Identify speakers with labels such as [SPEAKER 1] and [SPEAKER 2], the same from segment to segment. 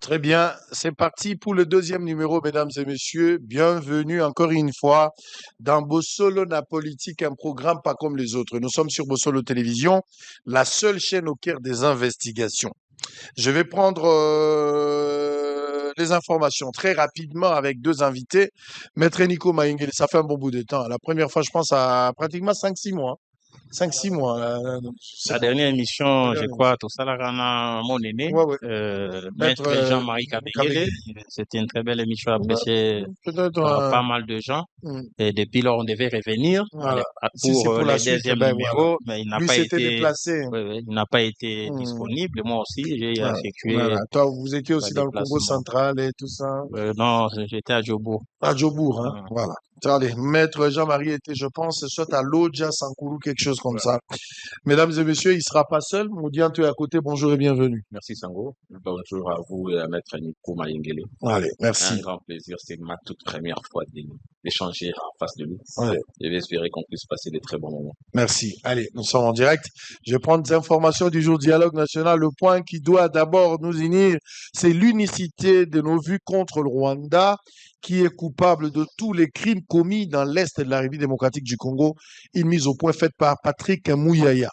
[SPEAKER 1] Très bien, c'est parti pour le deuxième numéro, mesdames et messieurs. Bienvenue encore une fois dans Bossolo na Politique, un programme pas comme les autres. Nous sommes sur Bossolo Télévision, la seule chaîne au cœur des investigations. Je vais prendre les informations très rapidement avec deux invités. Maître Nico Maïngeli, ça fait un bon bout de temps. La première fois, je pense, à pratiquement 5 6 mois. 5 6 mois, je sais
[SPEAKER 2] La
[SPEAKER 1] pas.
[SPEAKER 2] dernière
[SPEAKER 1] La
[SPEAKER 2] émission, je
[SPEAKER 1] dernière
[SPEAKER 2] crois,
[SPEAKER 1] émission.
[SPEAKER 2] tout ça, là, on mon aîné,
[SPEAKER 1] Ouais, ouais. Maître
[SPEAKER 2] Maître Jean-Marie Kabengele.
[SPEAKER 1] Kabengele.
[SPEAKER 2] C'était une très belle émission
[SPEAKER 1] Ouais,
[SPEAKER 2] appréciée
[SPEAKER 1] peut-être
[SPEAKER 2] par pas mal de gens. Et depuis lors, on devait revenir
[SPEAKER 1] voilà. Si c'est
[SPEAKER 2] pour
[SPEAKER 1] pour la
[SPEAKER 2] les
[SPEAKER 1] suite,
[SPEAKER 2] deuxièmes
[SPEAKER 1] ben voilà.
[SPEAKER 2] numéros, mais
[SPEAKER 1] Lui s'était déplacé.
[SPEAKER 2] il n'a pas été
[SPEAKER 1] Hmm.
[SPEAKER 2] disponible. Moi aussi, j'ai
[SPEAKER 1] Voilà. Voilà.
[SPEAKER 2] effectué
[SPEAKER 1] Toi, vous étiez
[SPEAKER 2] un
[SPEAKER 1] aussi dans le Congo
[SPEAKER 2] déplacement.
[SPEAKER 1] central et tout ça.
[SPEAKER 2] Non, j'étais à Djobourg.
[SPEAKER 1] À Djobour, hein.
[SPEAKER 2] Euh,
[SPEAKER 1] Voilà. Allez, Maître Jean-Marie était, je pense, soit à Lodja, Sankourou, quelque chose comme ça. Mesdames et messieurs, il sera pas seul. Moudian, tu es à côté. Bonjour et bienvenue.
[SPEAKER 3] Merci Sango. Bonjour à vous et à Maître Nico Mayengele.
[SPEAKER 1] Allez,
[SPEAKER 3] Un
[SPEAKER 1] merci.
[SPEAKER 3] grand plaisir, c'est ma toute première fois d'échanger en face de lui.
[SPEAKER 1] Allez,
[SPEAKER 3] Je vais espérer qu'on puisse passer de très bons moments.
[SPEAKER 1] merci. Allez, nous sommes en direct. Je vais prendre des informations du jour Dialogue National. Le point qui doit d'abord nous unir, c'est l'unicité de nos vues contre le Rwanda, qui est coupable de tous les crimes commis dans l'Est de la République démocratique du Congo, une mise au point faite par Patrick Mouyaya.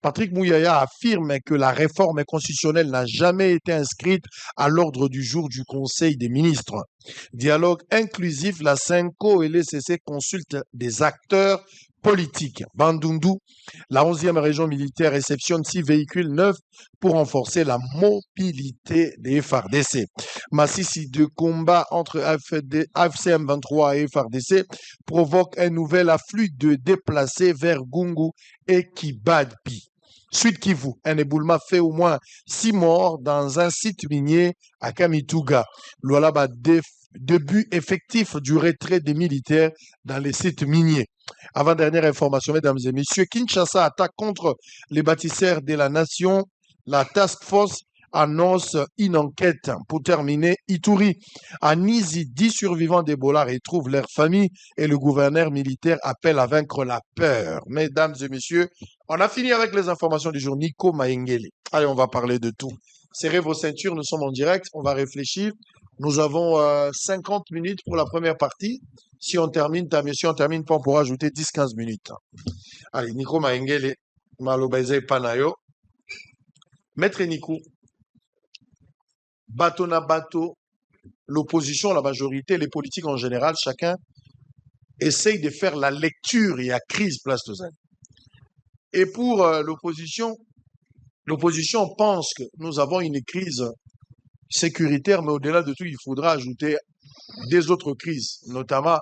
[SPEAKER 1] Patrick Mouyaya affirme que la réforme constitutionnelle n'a jamais été inscrite à l'ordre du jour du Conseil des ministres. Dialogue inclusif, la CENCO et l'ECC consultent des acteurs politiques. Bandundu, la 11e région militaire réceptionne 6 véhicules neufs pour renforcer la mobilité des FARDC. Massissi de combat entre AFCM 23 et FARDC provoque un nouvel afflux de déplacés vers Gungu et Kibadbi. Suite Kivu, un éboulement fait au moins 6 morts dans un site minier à Kamituga. Lualaba, début effectif du retrait des militaires dans les sites miniers. Avant-dernière information, mesdames et messieurs, Kinshasa attaque contre les bâtisseurs de la nation. La task force annonce une enquête. Pour terminer, Ituri, à Nizi, 10 survivants d'Ebola retrouvent leur famille et le gouverneur militaire appelle à vaincre la peur. Mesdames et messieurs, on a fini avec les informations du jour. Nico Maengele. Allez, on va parler de tout. Serrez vos ceintures, nous sommes en direct, on va réfléchir. Nous avons 50 minutes pour la première partie. Si on termine, si on termine pas, on pourra ajouter 10-15 minutes. Allez, Nico Maengele, Malobaize Panayo. Maître Nico, bateau na bateau, l'opposition, la majorité, les politiques en général, chacun essaye de faire la lecture. Il y a crise place de Zen. Et pour l'opposition pense que nous avons une crise sécuritaire, mais au-delà de tout, il faudra ajouter des autres crises, notamment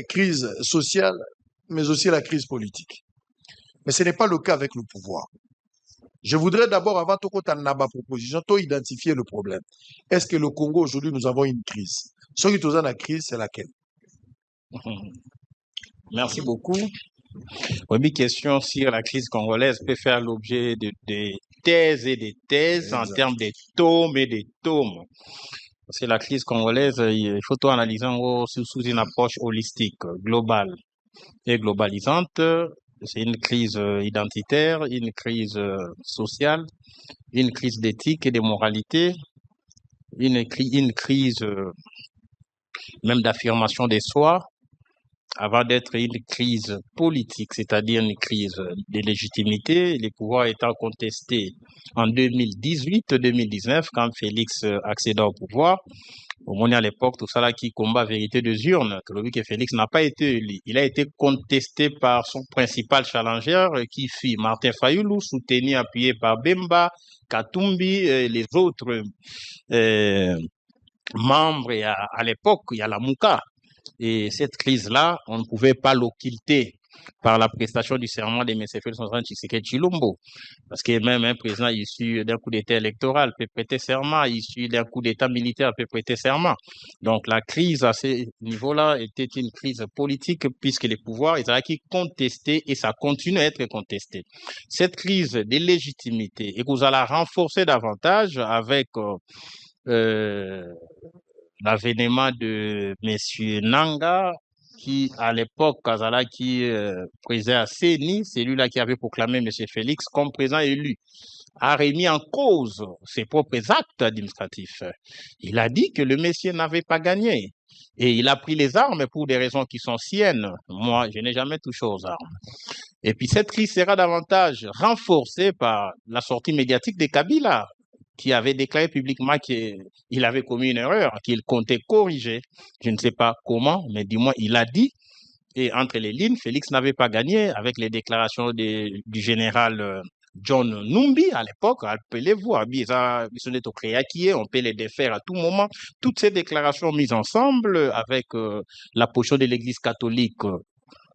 [SPEAKER 1] crise sociale, mais aussi la crise politique. Mais ce n'est pas le cas avec le pouvoir. Je voudrais d'abord, avant tout ma proposition, identifier le problème. Est-ce que le Congo, aujourd'hui, nous avons une crise? Ce qui est la crise, c'est laquelle?
[SPEAKER 2] Merci beaucoup. Oui, question sur la crise congolaise peut faire l'objet de thèses et des thèses en termes de tomes et des tomes. Parce que la crise congolaise, il faut tout analyser sous une approche holistique, globale et globalisante. C'est une crise identitaire, une crise sociale, une crise d'éthique et de moralité, une crise même d'affirmation de soi, avant d'être une crise politique, c'est-à-dire une crise de légitimité, les pouvoirs étant contestés en 2018-2019, quand Félix accéda au pouvoir. Au moins à l'époque, tout ça là qui combat vérité des urnes, que Félix n'a pas été élu. Il a été contesté par son principal challenger, qui fut Martin Fayoulou, soutenu, appuyé par Bemba, Katumbi, et les autres membres. Et à l'époque, il y a la Mouka. Et cette crise-là, on ne pouvait pas l'occulter par la prestation du serment de M. Félix Antoine Tshisekedi Tshilombo. Parce que même un président issu d'un coup d'État électoral peut prêter serment, issu d'un coup d'État militaire peut prêter serment. Donc la crise à ce niveau-là était une crise politique puisque les pouvoirs, ils avaient contesté et ça continue à être contesté. Cette crise de légitimité, et que vous allez renforcer davantage avec l'avènement de M. Nanga, qui, à l'époque, Kazala, qui présidait à CENI, c'est lui-là qui avait proclamé M. Félix comme président élu. a remis en cause ses propres actes administratifs. Il a dit que le Messier n'avait pas gagné. Et il a pris les armes pour des raisons qui sont siennes. Moi, je n'ai jamais touché aux armes. Et puis cette crise sera davantage renforcée par la sortie médiatique de Kabila, qui avait déclaré publiquement qu'il avait commis une erreur, qu'il comptait corriger. Je ne sais pas comment, mais du moins il a dit. Et entre les lignes, Félix n'avait pas gagné avec les déclarations du général John Numbi à l'époque. Rappelez-vous, on peut les défaire à tout moment. Toutes ces déclarations mises ensemble avec la position de l'Église catholique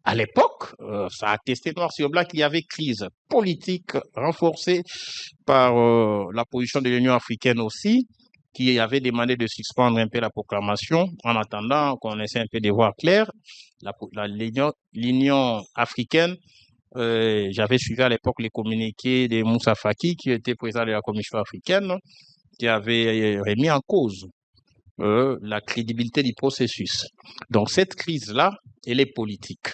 [SPEAKER 2] à l'époque, ça a attesté noir sur blanc qu'il y avait crise politique renforcée par la position de l'Union africaine aussi, qui avait demandé de suspendre un peu la proclamation en attendant qu'on essaie un peu de voir clair. L'Union africaine, j'avais suivi à l'époque les communiqués de Moussa Faki, qui était président de la Commission africaine, qui avait remis en cause la crédibilité du processus. Donc cette crise-là, elle est politique.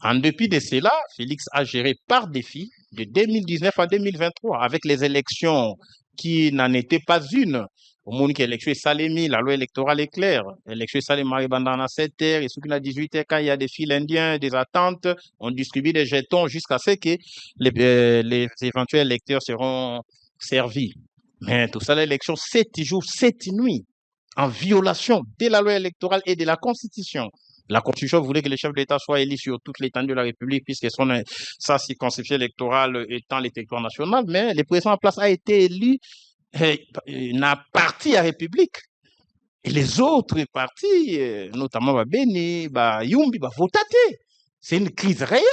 [SPEAKER 2] En dépit de cela, Félix a géré par défi de 2019 à 2023 avec les élections qui n'en étaient pas une. Au moment où l'élection est Salemi, la loi électorale est claire. L'élection est Salemi Bandana 7 heures et ce 18 heures, quand il y a des fils indiens, des attentes, on distribue des jetons jusqu'à ce que les éventuels électeurs seront servis. Mais tout ça, l'élection, 7 jours, 7 nuits, en violation de la loi électorale et de la Constitution. La Constitution voulait que les chefs d'État soient élus sur toute l'étendue de la République, puisque sa circonscription électorale étant le territoire national, mais le président en place a été élu n'a parti à République. Et les autres partis, notamment Beni, Yumbi, Votate. C'est une crise réelle.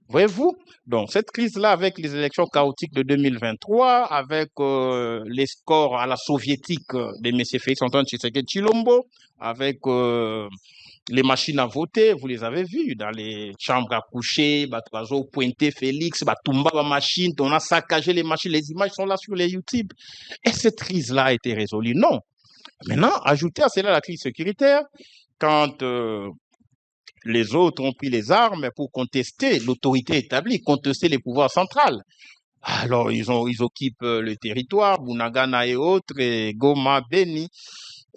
[SPEAKER 2] Voyez-vous? Donc, cette crise-là, avec les élections chaotiques de 2023, avec les scores à la soviétique de M. Félix Antoine Tshisekedi Tshilombo, avec les machines à voter, vous les avez vues dans les chambres à coucher, pointé Félix, Tumba machine, on a saccagé les machines, les images sont là sur les YouTube. Et cette crise-là a été résolue? Non. Maintenant, ajoutez à cela la crise sécuritaire, quand les autres ont pris les armes pour contester l'autorité établie, contester les pouvoirs centraux. Alors, ils occupent le territoire, Bunagana et autres, et Goma, Beni,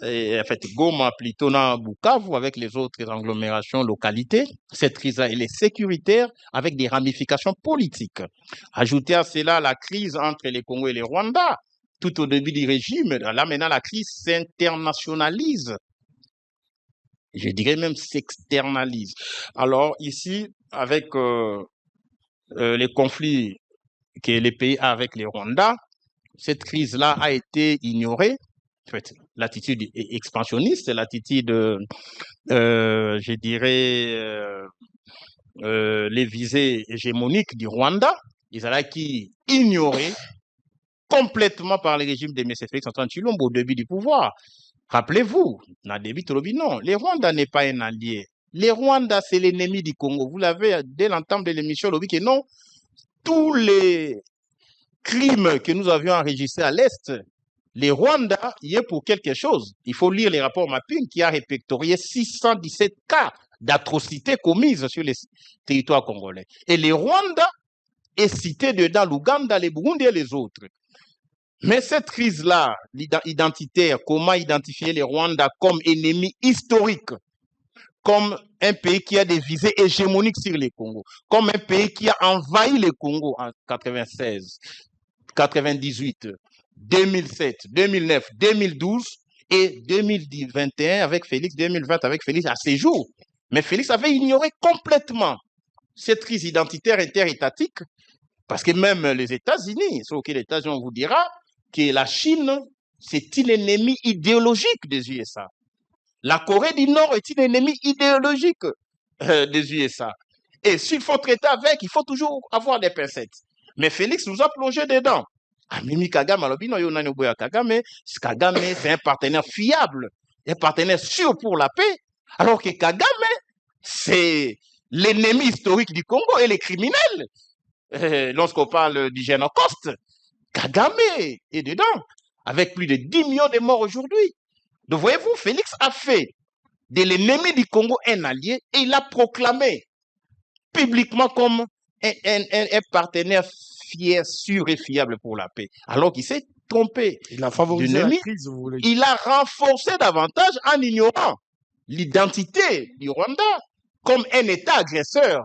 [SPEAKER 2] en fait, Goma plutôt dans Bukavu avec les autres agglomérations, localités. Cette crise-là, elle est sécuritaire avec des ramifications politiques. Ajoutez à cela la crise entre les Congo et les Rwandais, tout au début du régime. Là, maintenant, la crise s'internationalise. Je dirais même s'externalise. Alors, ici, avec les conflits que les pays ont avec les Rwandais, cette crise-là a été ignorée. En fait, l'attitude expansionniste, l'attitude, je dirais, les visées hégémoniques du Rwanda, ils allaient qui ignorés complètement par le régime de M. Félix Antoine Tshilombo au début du pouvoir. Rappelez-vous, non, les Rwandais n'est pas un allié. Les Rwandais, c'est l'ennemi du Congo. Vous l'avez dès l'entame de l'émission, le que non, tous les crimes que nous avions enregistrés à l'Est, les Rwandais y est pour quelque chose. Il faut lire les rapports Mapping qui a répertorié 617 cas d'atrocités commises sur les territoires congolais. Et les Rwandais est cité dedans l'Ouganda, les Burundi et les autres. Mais cette crise-là, identitaire, comment identifier les Rwandais comme ennemis historiques, comme un pays qui a des visées hégémoniques sur les Congo, comme un pays qui a envahi le Congo en 96, 98, 2007, 2009, 2012 et 2021 avec Félix, 2020 avec Félix à ces jours. Mais Félix avait ignoré complètement cette crise identitaire interétatique parce que même les États-Unis, sauf que les États-Unis, on vous dira que la Chine, c'est un ennemi idéologique des USA. La Corée du Nord est un ennemi idéologique des USA. Et s'il faut traiter avec, il faut toujours avoir des pincettes. Mais Félix nous a plongé dedans. Mimi Kagame, Kagame, c'est un partenaire fiable, un partenaire sûr pour la paix, alors que Kagame, c'est l'ennemi historique du Congo et les criminels. Lorsqu'on parle du génocide, Kagame est dedans, avec plus de 10 millions de morts aujourd'hui. Donc voyez-vous, Félix a fait de l'ennemi du Congo un allié et il l'a proclamé publiquement comme un partenaire sûr et fiable pour la paix, alors qu'il s'est trompé.
[SPEAKER 1] Il a favorisé la crise, vous voulez dire.
[SPEAKER 2] Il a renforcé davantage en ignorant l'identité du Rwanda comme un État agresseur.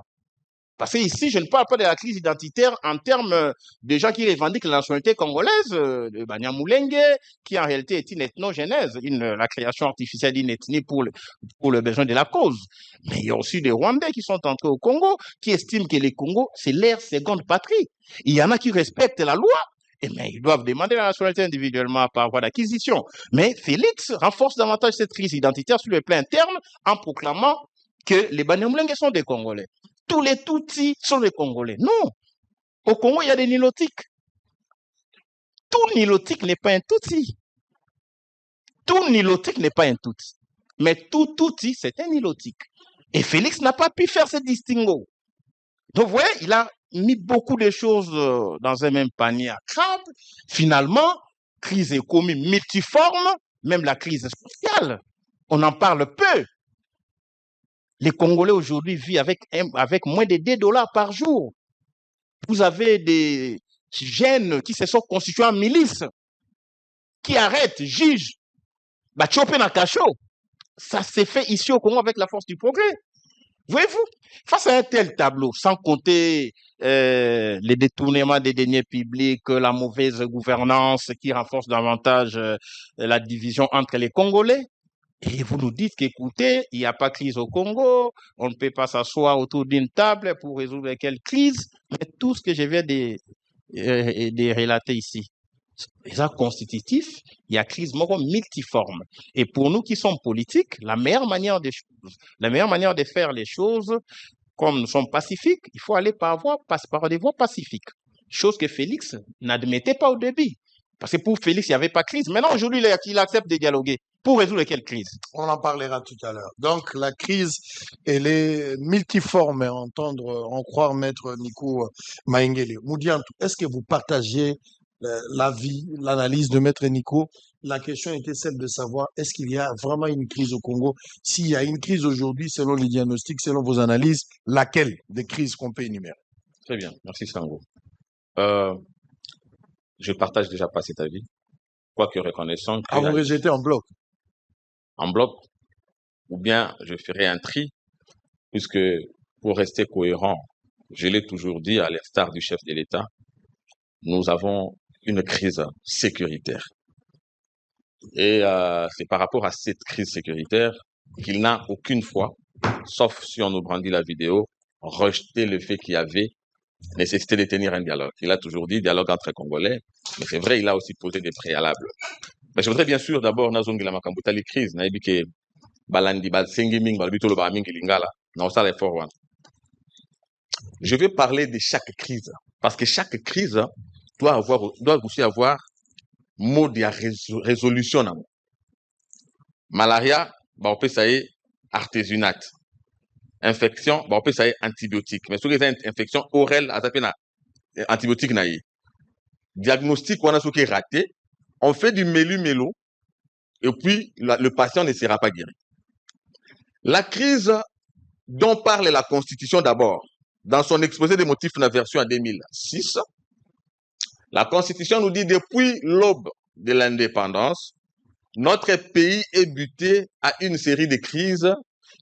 [SPEAKER 2] Parce que ici, je ne parle pas de la crise identitaire en termes de gens qui revendiquent la nationalité congolaise, de Banyamulenge, qui en réalité est une ethnogenèse, la création artificielle d'une ethnie pour le besoin de la cause. Mais il y a aussi des Rwandais qui sont entrés au Congo, qui estiment que le Congo, c'est leur seconde patrie. Il y en a qui respectent la loi, et mais ils doivent demander la nationalité individuellement par voie d'acquisition. Mais Félix renforce davantage cette crise identitaire sur le plan interne en proclamant que les Banyamulenge sont des Congolais. Tous les Tutsis sont des Congolais. Non. Au Congo, il y a des Nilotiques. Tout Nilotique n'est pas un Tutsi. Tout Nilotique n'est pas un Tutsi. Mais tout Tutsi, c'est un Nilotique. Et Félix n'a pas pu faire ce distinguo. Donc, vous voyez, il a mis beaucoup de choses dans un même panier à crabe. Finalement, crise économique multiforme, même la crise sociale, on en parle peu. Les Congolais aujourd'hui vivent avec moins de $2 par jour. Vous avez des jeunes qui se sont constitués en milice, qui arrêtent, jugent, chopé dans cachot. Ça s'est fait ici au Congo avec la force du progrès. Voyez-vous, face à un tel tableau, sans compter les détournements des deniers publics, la mauvaise gouvernance qui renforce davantage la division entre les Congolais, et vous nous dites qu'écoutez, il n'y a pas de crise au Congo, on ne peut pas s'asseoir autour d'une table pour résoudre quelle crise, mais tout ce que je viens de relater ici, c'est constitutif, il y a crise multiforme. Et pour nous qui sommes politiques, la meilleure manière de faire les choses, comme nous sommes pacifiques, il faut aller par des voies pacifiques. Chose que Félix n'admettait pas au début. Parce que pour Félix, il n'y avait pas de crise. Maintenant, aujourd'hui, il accepte de dialoguer. Pour résoudre quelle crise?
[SPEAKER 1] On en parlera tout à l'heure. Donc, la crise, elle est multiforme, en croire Maître Nico Maengele. Moudiantou, est-ce que vous partagez l'avis, l'analyse de Maître Nico? La question était celle de savoir, est-ce qu'il y a vraiment une crise au Congo? S'il y a une crise aujourd'hui, selon les diagnostics, selon vos analyses, laquelle des crises qu'on peut énumérer?
[SPEAKER 3] Très bien, merci Sango. Je partage déjà pas cet avis, quoique reconnaissant que
[SPEAKER 1] vous rejetez en bloc?
[SPEAKER 3] En bloc, ou bien je ferai un tri, puisque pour rester cohérent, je l'ai toujours dit à l'instar du chef de l'État, nous avons une crise sécuritaire. Et c'est par rapport à cette crise sécuritaire qu'il n'a aucune fois, sauf si on nous brandit la vidéo, rejeté le fait qu'il y avait nécessité de tenir un dialogue. Il a toujours dit dialogue entre Congolais, mais c'est vrai, il a aussi posé des préalables. Mais je voudrais bien sûr d'abord nazongela makambuta les crises, naïbi ke balandi balsengi ming balbito lo ba mingi lingala, na osala effort wana. Je vais parler de chaque crise, parce que chaque crise doit aussi avoir mode de résolution. Malaria, on peut ça y artésunate. Infection, on peut ça y antibiotique. Mais sur les infections orales, antibiotique naïe. Diagnostic, on a ce qui est raté. On fait du mélu-mélo et puis le patient ne sera pas guéri. La crise dont parle la Constitution d'abord, dans son exposé des motifs de la version en 2006, la Constitution nous dit depuis l'aube de l'indépendance, notre pays est buté à une série de crises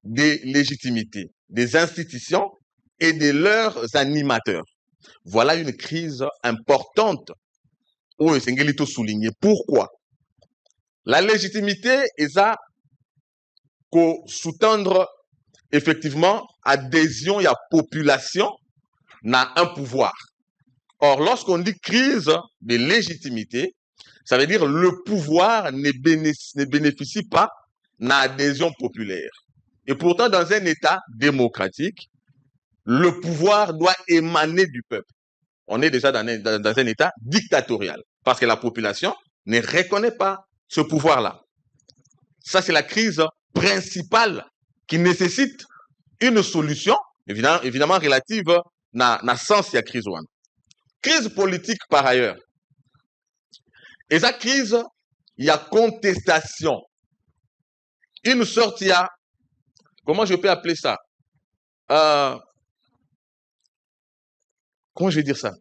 [SPEAKER 3] de légitimité des institutions et de leurs animateurs. Voilà une crise importante où Sengelito souligné. Pourquoi? La légitimité est à sous-tendre effectivement adhésion et à population n'a un pouvoir. Or, lorsqu'on dit crise de légitimité, ça veut dire le pouvoir ne bénéficie pas d'adhésion populaire. Et pourtant, dans un État démocratique, le pouvoir doit émaner du peuple. On est déjà dans un État dictatorial, parce que la population ne reconnaît pas ce pouvoir-là. Ça, c'est la crise principale qui nécessite une solution, évidemment relative à sens et à crise. Crise politique par ailleurs. Et cette crise, il y a contestation. Une sorte, il y a, comment je peux appeler ça? Comment je vais dire ça?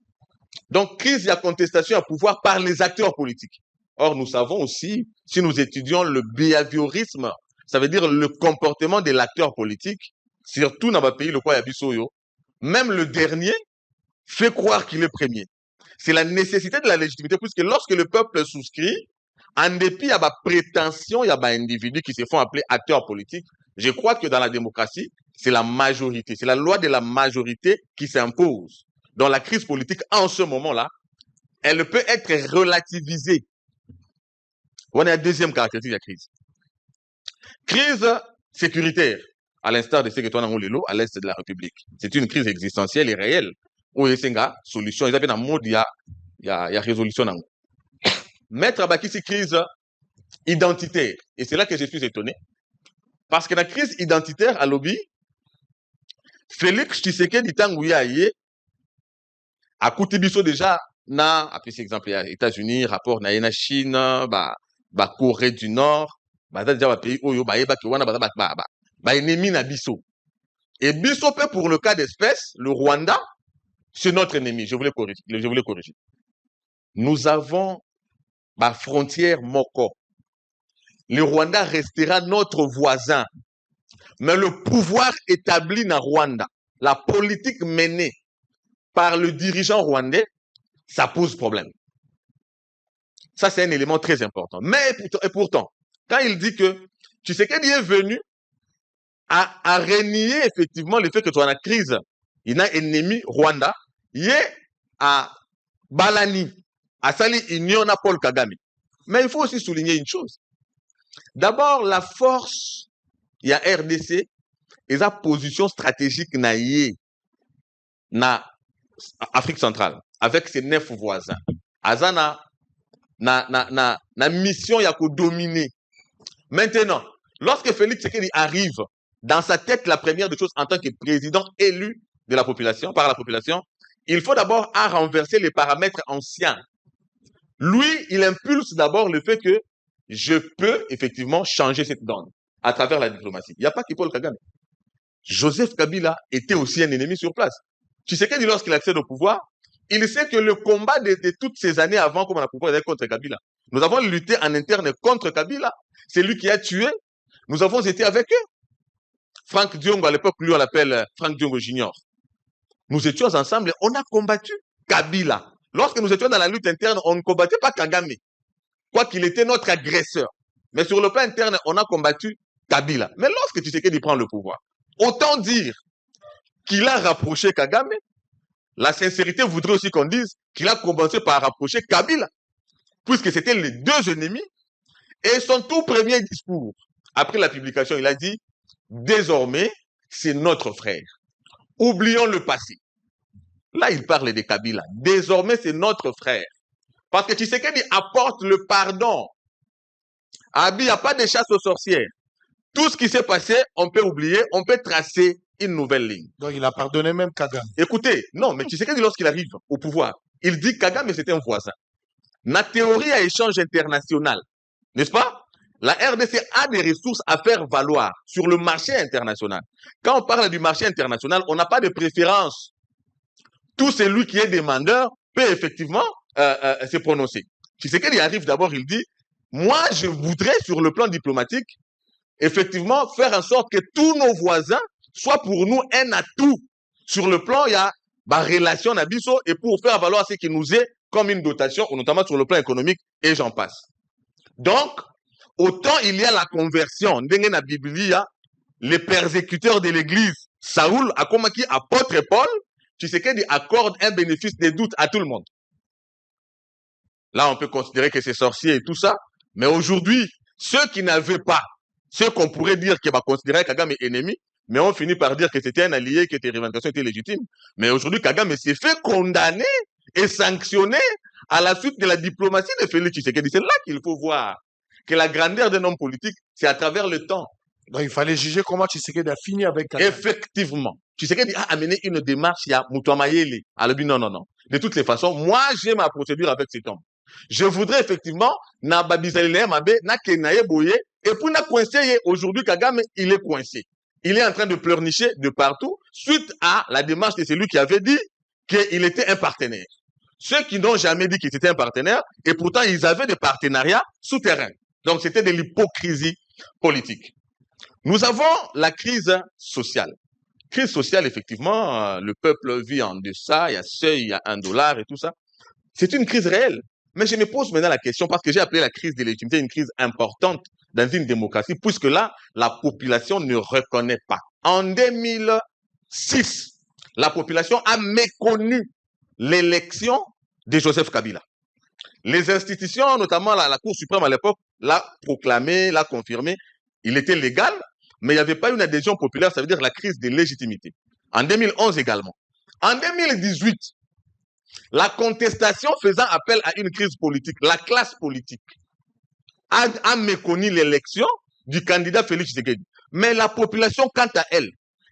[SPEAKER 3] Donc, crise, il y a contestation à pouvoir par les acteurs politiques. Or, nous savons aussi, si nous étudions le behaviorisme, ça veut dire le comportement de l'acteur politique, surtout dans le pays, le quoi Yabisoyo, même le dernier fait croire qu'il est premier. C'est la nécessité de la légitimité, puisque lorsque le peuple souscrit, en dépit, il y a des prétentions, il y a des individus qui se font appeler acteurs politiques. Je crois que dans la démocratie, c'est la majorité, c'est la loi de la majorité qui s'impose. Dans la crise politique, en ce moment-là, elle peut être relativisée. On est à la deuxième caractéristique de la crise. Crise sécuritaire, à l'instar de ce que toi as dit à l'est de la République. C'est une crise existentielle et réelle. Où il y a une solution, ils avaient un mode, il y a résolution. Mettre à bâtir cette crise identitaire. Et c'est là que je suis étonné. Parce que la crise identitaire à lobby, Félix Tshisekedi Tanguyaye a coûté biso déjà na après cet exemple les États-Unis rapport na Chine ba Corée du Nord déjà ba pays oyo ba yeba ke wana ba ennemi na biso et biso peut pour le cas d'espèce le Rwanda c'est notre ennemi je voulais corriger nous avons ba frontière moko le Rwanda restera notre voisin mais le pouvoir établi na Rwanda la politique menée par le dirigeant rwandais, ça pose problème. Ça, c'est un élément très important. Mais et pourtant, quand il dit que Tshisekedi est venu à renier effectivement le fait que tu as une crise, il y a un ennemi Rwanda, il est à Balani, à Sali Union à Paul Kagame. Mais il faut aussi souligner une chose. D'abord, la force, il y a RDC, et sa position stratégique na Afrique centrale, avec ses 9 voisins. Azana, na mission, il y a qu'à dominer. Maintenant, lorsque Félix Tshisekedi arrive, dans sa tête, la première des choses, en tant que président élu de la population, par la population, il faut d'abord renverser les paramètres anciens. Lui, il impulse d'abord le fait que je peux effectivement changer cette donne à travers la diplomatie. Il n'y a pas que Paul Kagame. Joseph Kabila était aussi un ennemi sur place. Tshisekedi, lorsqu'il accède au pouvoir, il sait que le combat de toutes ces années avant, comme on a compris, contre Kabila, nous avons lutté en interne contre Kabila. C'est lui qui a tué. Nous avons été avec eux. Franck Diongo, à l'époque, lui, on l'appelle Franck Diongo Junior. Nous étions ensemble et on a combattu Kabila. Lorsque nous étions dans la lutte interne, on ne combattait pas Kagame. Quoiqu'il était notre agresseur. Mais sur le plan interne, on a combattu Kabila. Mais lorsque Tshisekedi prend le pouvoir, autant dire qu'il a rapproché Kagame, la sincérité voudrait aussi qu'on dise qu'il a commencé par rapprocher Kabila, puisque c'était les deux ennemis. Et son tout premier discours, après la publication, il a dit « Désormais, c'est notre frère. Oublions le passé. » Là, il parle de Kabila. « Désormais, c'est notre frère. » Parce que Tshisekedi apporte le pardon. Abi, il n'y a pas de chasse aux sorcières. Tout ce qui s'est passé, on peut oublier, on peut tracer une nouvelle ligne.
[SPEAKER 1] Donc, il a pardonné même Kagame.
[SPEAKER 3] Écoutez, non, mais Tshisekedi, lorsqu'il arrive au pouvoir, il dit Kagame, c'était un voisin. La théorie à échange international, n'est-ce pas? La RDC a des ressources à faire valoir sur le marché international. Quand on parle du marché international, on n'a pas de préférence. Tout celui qui est demandeur peut effectivement se prononcer. Tshisekedi arrive d'abord, il dit, moi, je voudrais, sur le plan diplomatique, effectivement, faire en sorte que tous nos voisins soient pour nous un atout. Sur le plan, il y a relation Nabiso et pour faire valoir ce qui nous est comme une dotation, notamment sur le plan économique, et j'en passe. Donc, autant il y a la conversion, dans la Bible, les persécuteurs de l'église, Saoul, Akomaki, apôtre Paul, Tshisekedi accorde un bénéfice de doute à tout le monde. Là, on peut considérer que c'est sorcier et tout ça, mais aujourd'hui, ceux qui n'avaient pas, ceux qu'on pourrait dire qu'ils va considérer Kagame ennemi, mais on finit par dire que c'était un allié, que tes revendications étaient légitimes. Mais aujourd'hui, Kagame s'est fait condamner et sanctionner à la suite de la diplomatie de Félix Tshisekedi. C'est là qu'il faut voir que la grandeur d'un homme politique, c'est à travers le temps.
[SPEAKER 1] Donc, il fallait juger comment Tshisekedi a fini avec Kagame.
[SPEAKER 3] Effectivement. Tshisekedi a amené une démarche, il y a Mutuamayele. Alors, non. De toutes les façons, moi, j'ai ma procédure avec cet homme. Je voudrais effectivement, na babizalile mabe, na kenaye boye, et puis na coincé, aujourd'hui, Kagame, il est coincé. Il est en train de pleurnicher de partout, suite à la démarche de celui qui avait dit qu'il était un partenaire. ceux qui n'ont jamais dit qu'ils étaient un partenaire, et pourtant ils avaient des partenariats souterrains. Donc c'était de l'hypocrisie politique. Nous avons la crise sociale. Crise sociale, effectivement, le peuple vit en deçà, il y a seuil, il y a $1 et tout ça. C'est une crise réelle. Mais je me pose maintenant la question, parce que j'ai appelé la crise de légitimité une crise importante dans une démocratie, puisque là, la population ne reconnaît pas. En 2006, la population a méconnu l'élection de Joseph Kabila. Les institutions, notamment la Cour suprême à l'époque, l'a proclamé, l'a confirmé. Il était légal, mais il n'y avait pas une adhésion populaire, ça veut dire la crise de légitimité. En 2011 également. En 2018, la contestation faisant appel à une crise politique, la classe politique a méconnu l'élection du candidat Félix Tshisekedi. Mais la population, quant à elle,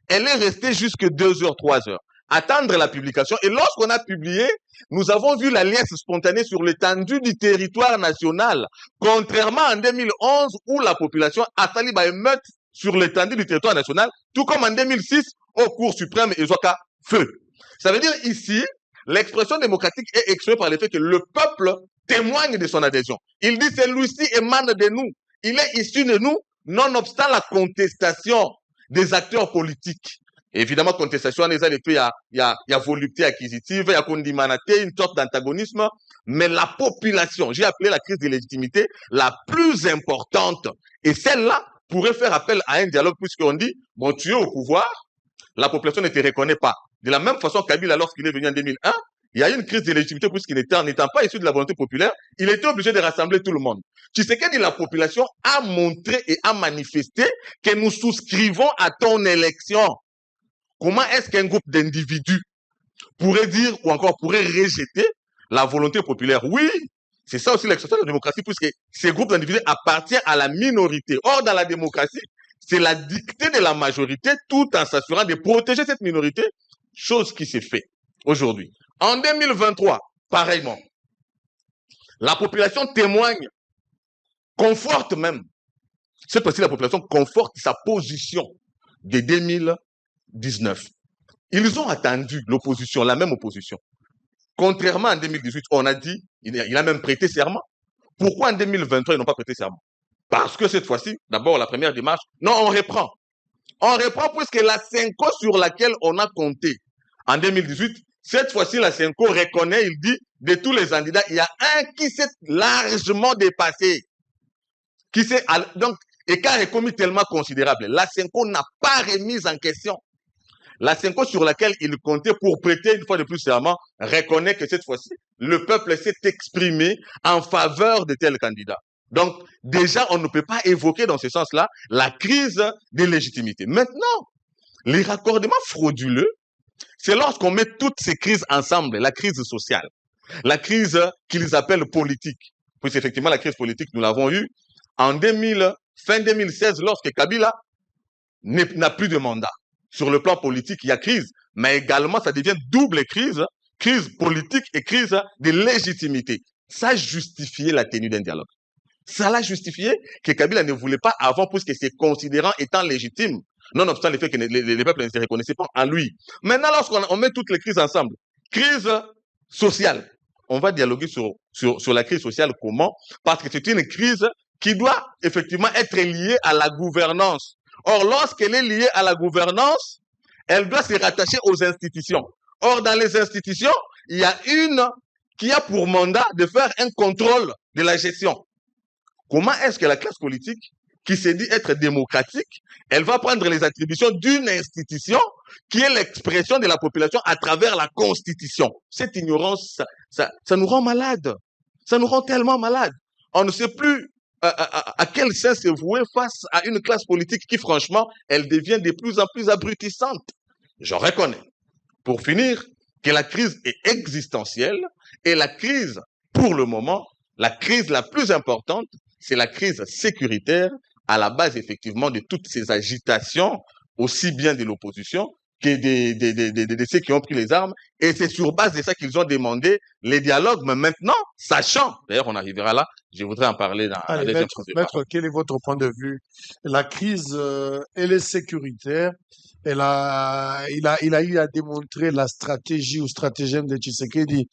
[SPEAKER 3] elle est restée jusque 2 heures, 3 heures, attendre la publication. Et lorsqu'on a publié, nous avons vu la liesse spontanée sur l'étendue du territoire national, contrairement en 2011 où la population a sali émeute sur l'étendue du territoire national, tout comme en 2006 au Cour suprême et Zoka feu. Ça veut dire ici, l'expression démocratique est exprimée par le fait que le peuple témoigne de son adhésion. Il dit celui-ci émane de nous, il est issu de nous, nonobstant la contestation des acteurs politiques. Évidemment, contestation, il y a volupté acquisitive, il y a condimanaté, une sorte d'antagonisme, mais la population, j'ai appelé la crise de légitimité la plus importante, et celle-là pourrait faire appel à un dialogue, puisqu'on dit, bon, tu es au pouvoir, la population ne te reconnaît pas. De la même façon, Kabila, lorsqu'il est venu en 2001, il y a eu une crise de légitimité puisqu'il n'étant pas issu de la volonté populaire, il était obligé de rassembler tout le monde. Tshisekedi, la population a montré et a manifesté que nous souscrivons à ton élection. Comment est-ce qu'un groupe d'individus pourrait dire ou encore pourrait rejeter la volonté populaire? Oui, c'est ça aussi l'expression de la démocratie, puisque ces groupes d'individus appartiennent à la minorité. Or, dans la démocratie, c'est la dictée de la majorité tout en s'assurant de protéger cette minorité, chose qui s'est faite aujourd'hui. En 2023, pareillement, la population témoigne, conforte même, cette fois-ci la population conforte sa position de 2019. Ils ont attendu l'opposition, la même opposition. Contrairement en 2018, on a dit, il a même prêté serment. Pourquoi en 2023, ils n'ont pas prêté serment? Parce que cette fois-ci, d'abord, la première démarche, non, on reprend. On reprend puisque la Senko sur laquelle on a compté en 2018, cette fois-ci, la Senko reconnaît, il dit, de tous les candidats, il y a un qui s'est largement dépassé. Donc, écart est commis tellement considérable. La Senko n'a pas remis en question. La Senko sur laquelle il comptait pour prêter une fois de plus serment reconnaît que cette fois-ci, le peuple s'est exprimé en faveur de tel candidat. Donc, déjà, on ne peut pas évoquer dans ce sens-là la crise de légitimité. Maintenant, les raccordements frauduleux, c'est lorsqu'on met toutes ces crises ensemble, la crise sociale, la crise qu'ils appellent politique. Puis effectivement, la crise politique, nous l'avons eue en fin 2016, lorsque Kabila n'a plus de mandat. Sur le plan politique, il y a crise, mais également, ça devient double crise, crise politique et crise de légitimité. Ça justifiait la tenue d'un dialogue. Ça l'a justifié que Kabila ne voulait pas avant, puisque ses considérants étant légitimes, nonobstant le fait que les peuples ne se reconnaissaient pas en lui. Maintenant, lorsqu'on met toutes les crises ensemble, crise sociale, on va dialoguer sur la crise sociale comment? Parce que c'est une crise qui doit effectivement être liée à la gouvernance. Or, lorsqu'elle est liée à la gouvernance, elle doit se rattacher aux institutions. Or, dans les institutions, il y a une qui a pour mandat de faire un contrôle de la gestion. Comment est-ce que la classe politique, qui se dit être démocratique, elle va prendre les attributions d'une institution qui est l'expression de la population à travers la Constitution? Cette ignorance, ça nous rend malades. Ça nous rend tellement malades. On ne sait plus à quel sens se vouer face à une classe politique qui, franchement, elle devient de plus en plus abrutissante. Je reconnais, pour finir, que la crise est existentielle et la crise, pour le moment, la crise la plus importante, c'est la crise sécuritaire à la base, effectivement, de toutes ces agitations, aussi bien de l'opposition que de ceux qui ont pris les armes. Et c'est sur base de ça qu'ils ont demandé les dialogues. Mais maintenant, sachant, d'ailleurs on arrivera là, Je voudrais en parler dans la
[SPEAKER 1] Allez,
[SPEAKER 3] deuxième
[SPEAKER 1] maître,
[SPEAKER 3] prise de
[SPEAKER 1] maître,
[SPEAKER 3] parole.
[SPEAKER 1] quel est votre point de vue? La crise, elle est sécuritaire. Il a eu à démontrer la stratégie ou stratagème de Tshisekedi,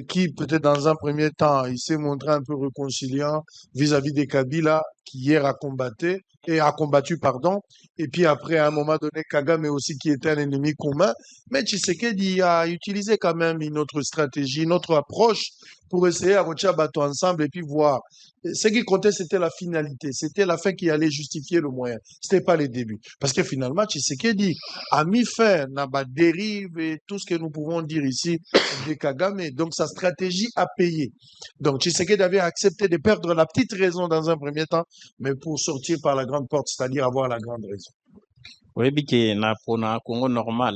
[SPEAKER 1] qui peut-être dans un premier temps, il s'est montré un peu réconciliant vis-à-vis des Kabila, qui hier a combattu, pardon. Et puis après, à un moment donné, Kagame aussi, qui était un ennemi commun. Mais Tshisekedi a utilisé quand même une autre stratégie, une autre approche pour essayer à retirer bateau ensemble et puis voir. Ce qui comptait, c'était la finalité. C'était la fin qui allait justifier le moyen. C'était pas les débuts. Parce que finalement, Tshisekedi a mis fin à la dérive et tout ce que nous pouvons dire ici de Kagame. Donc, sa stratégie a payé. Donc, Tshisekedi avait accepté de perdre la petite raison dans un premier temps, mais pour sortir par la grande porte, c'est-à-dire avoir la grande raison.
[SPEAKER 2] Oui, bien na Congo normal.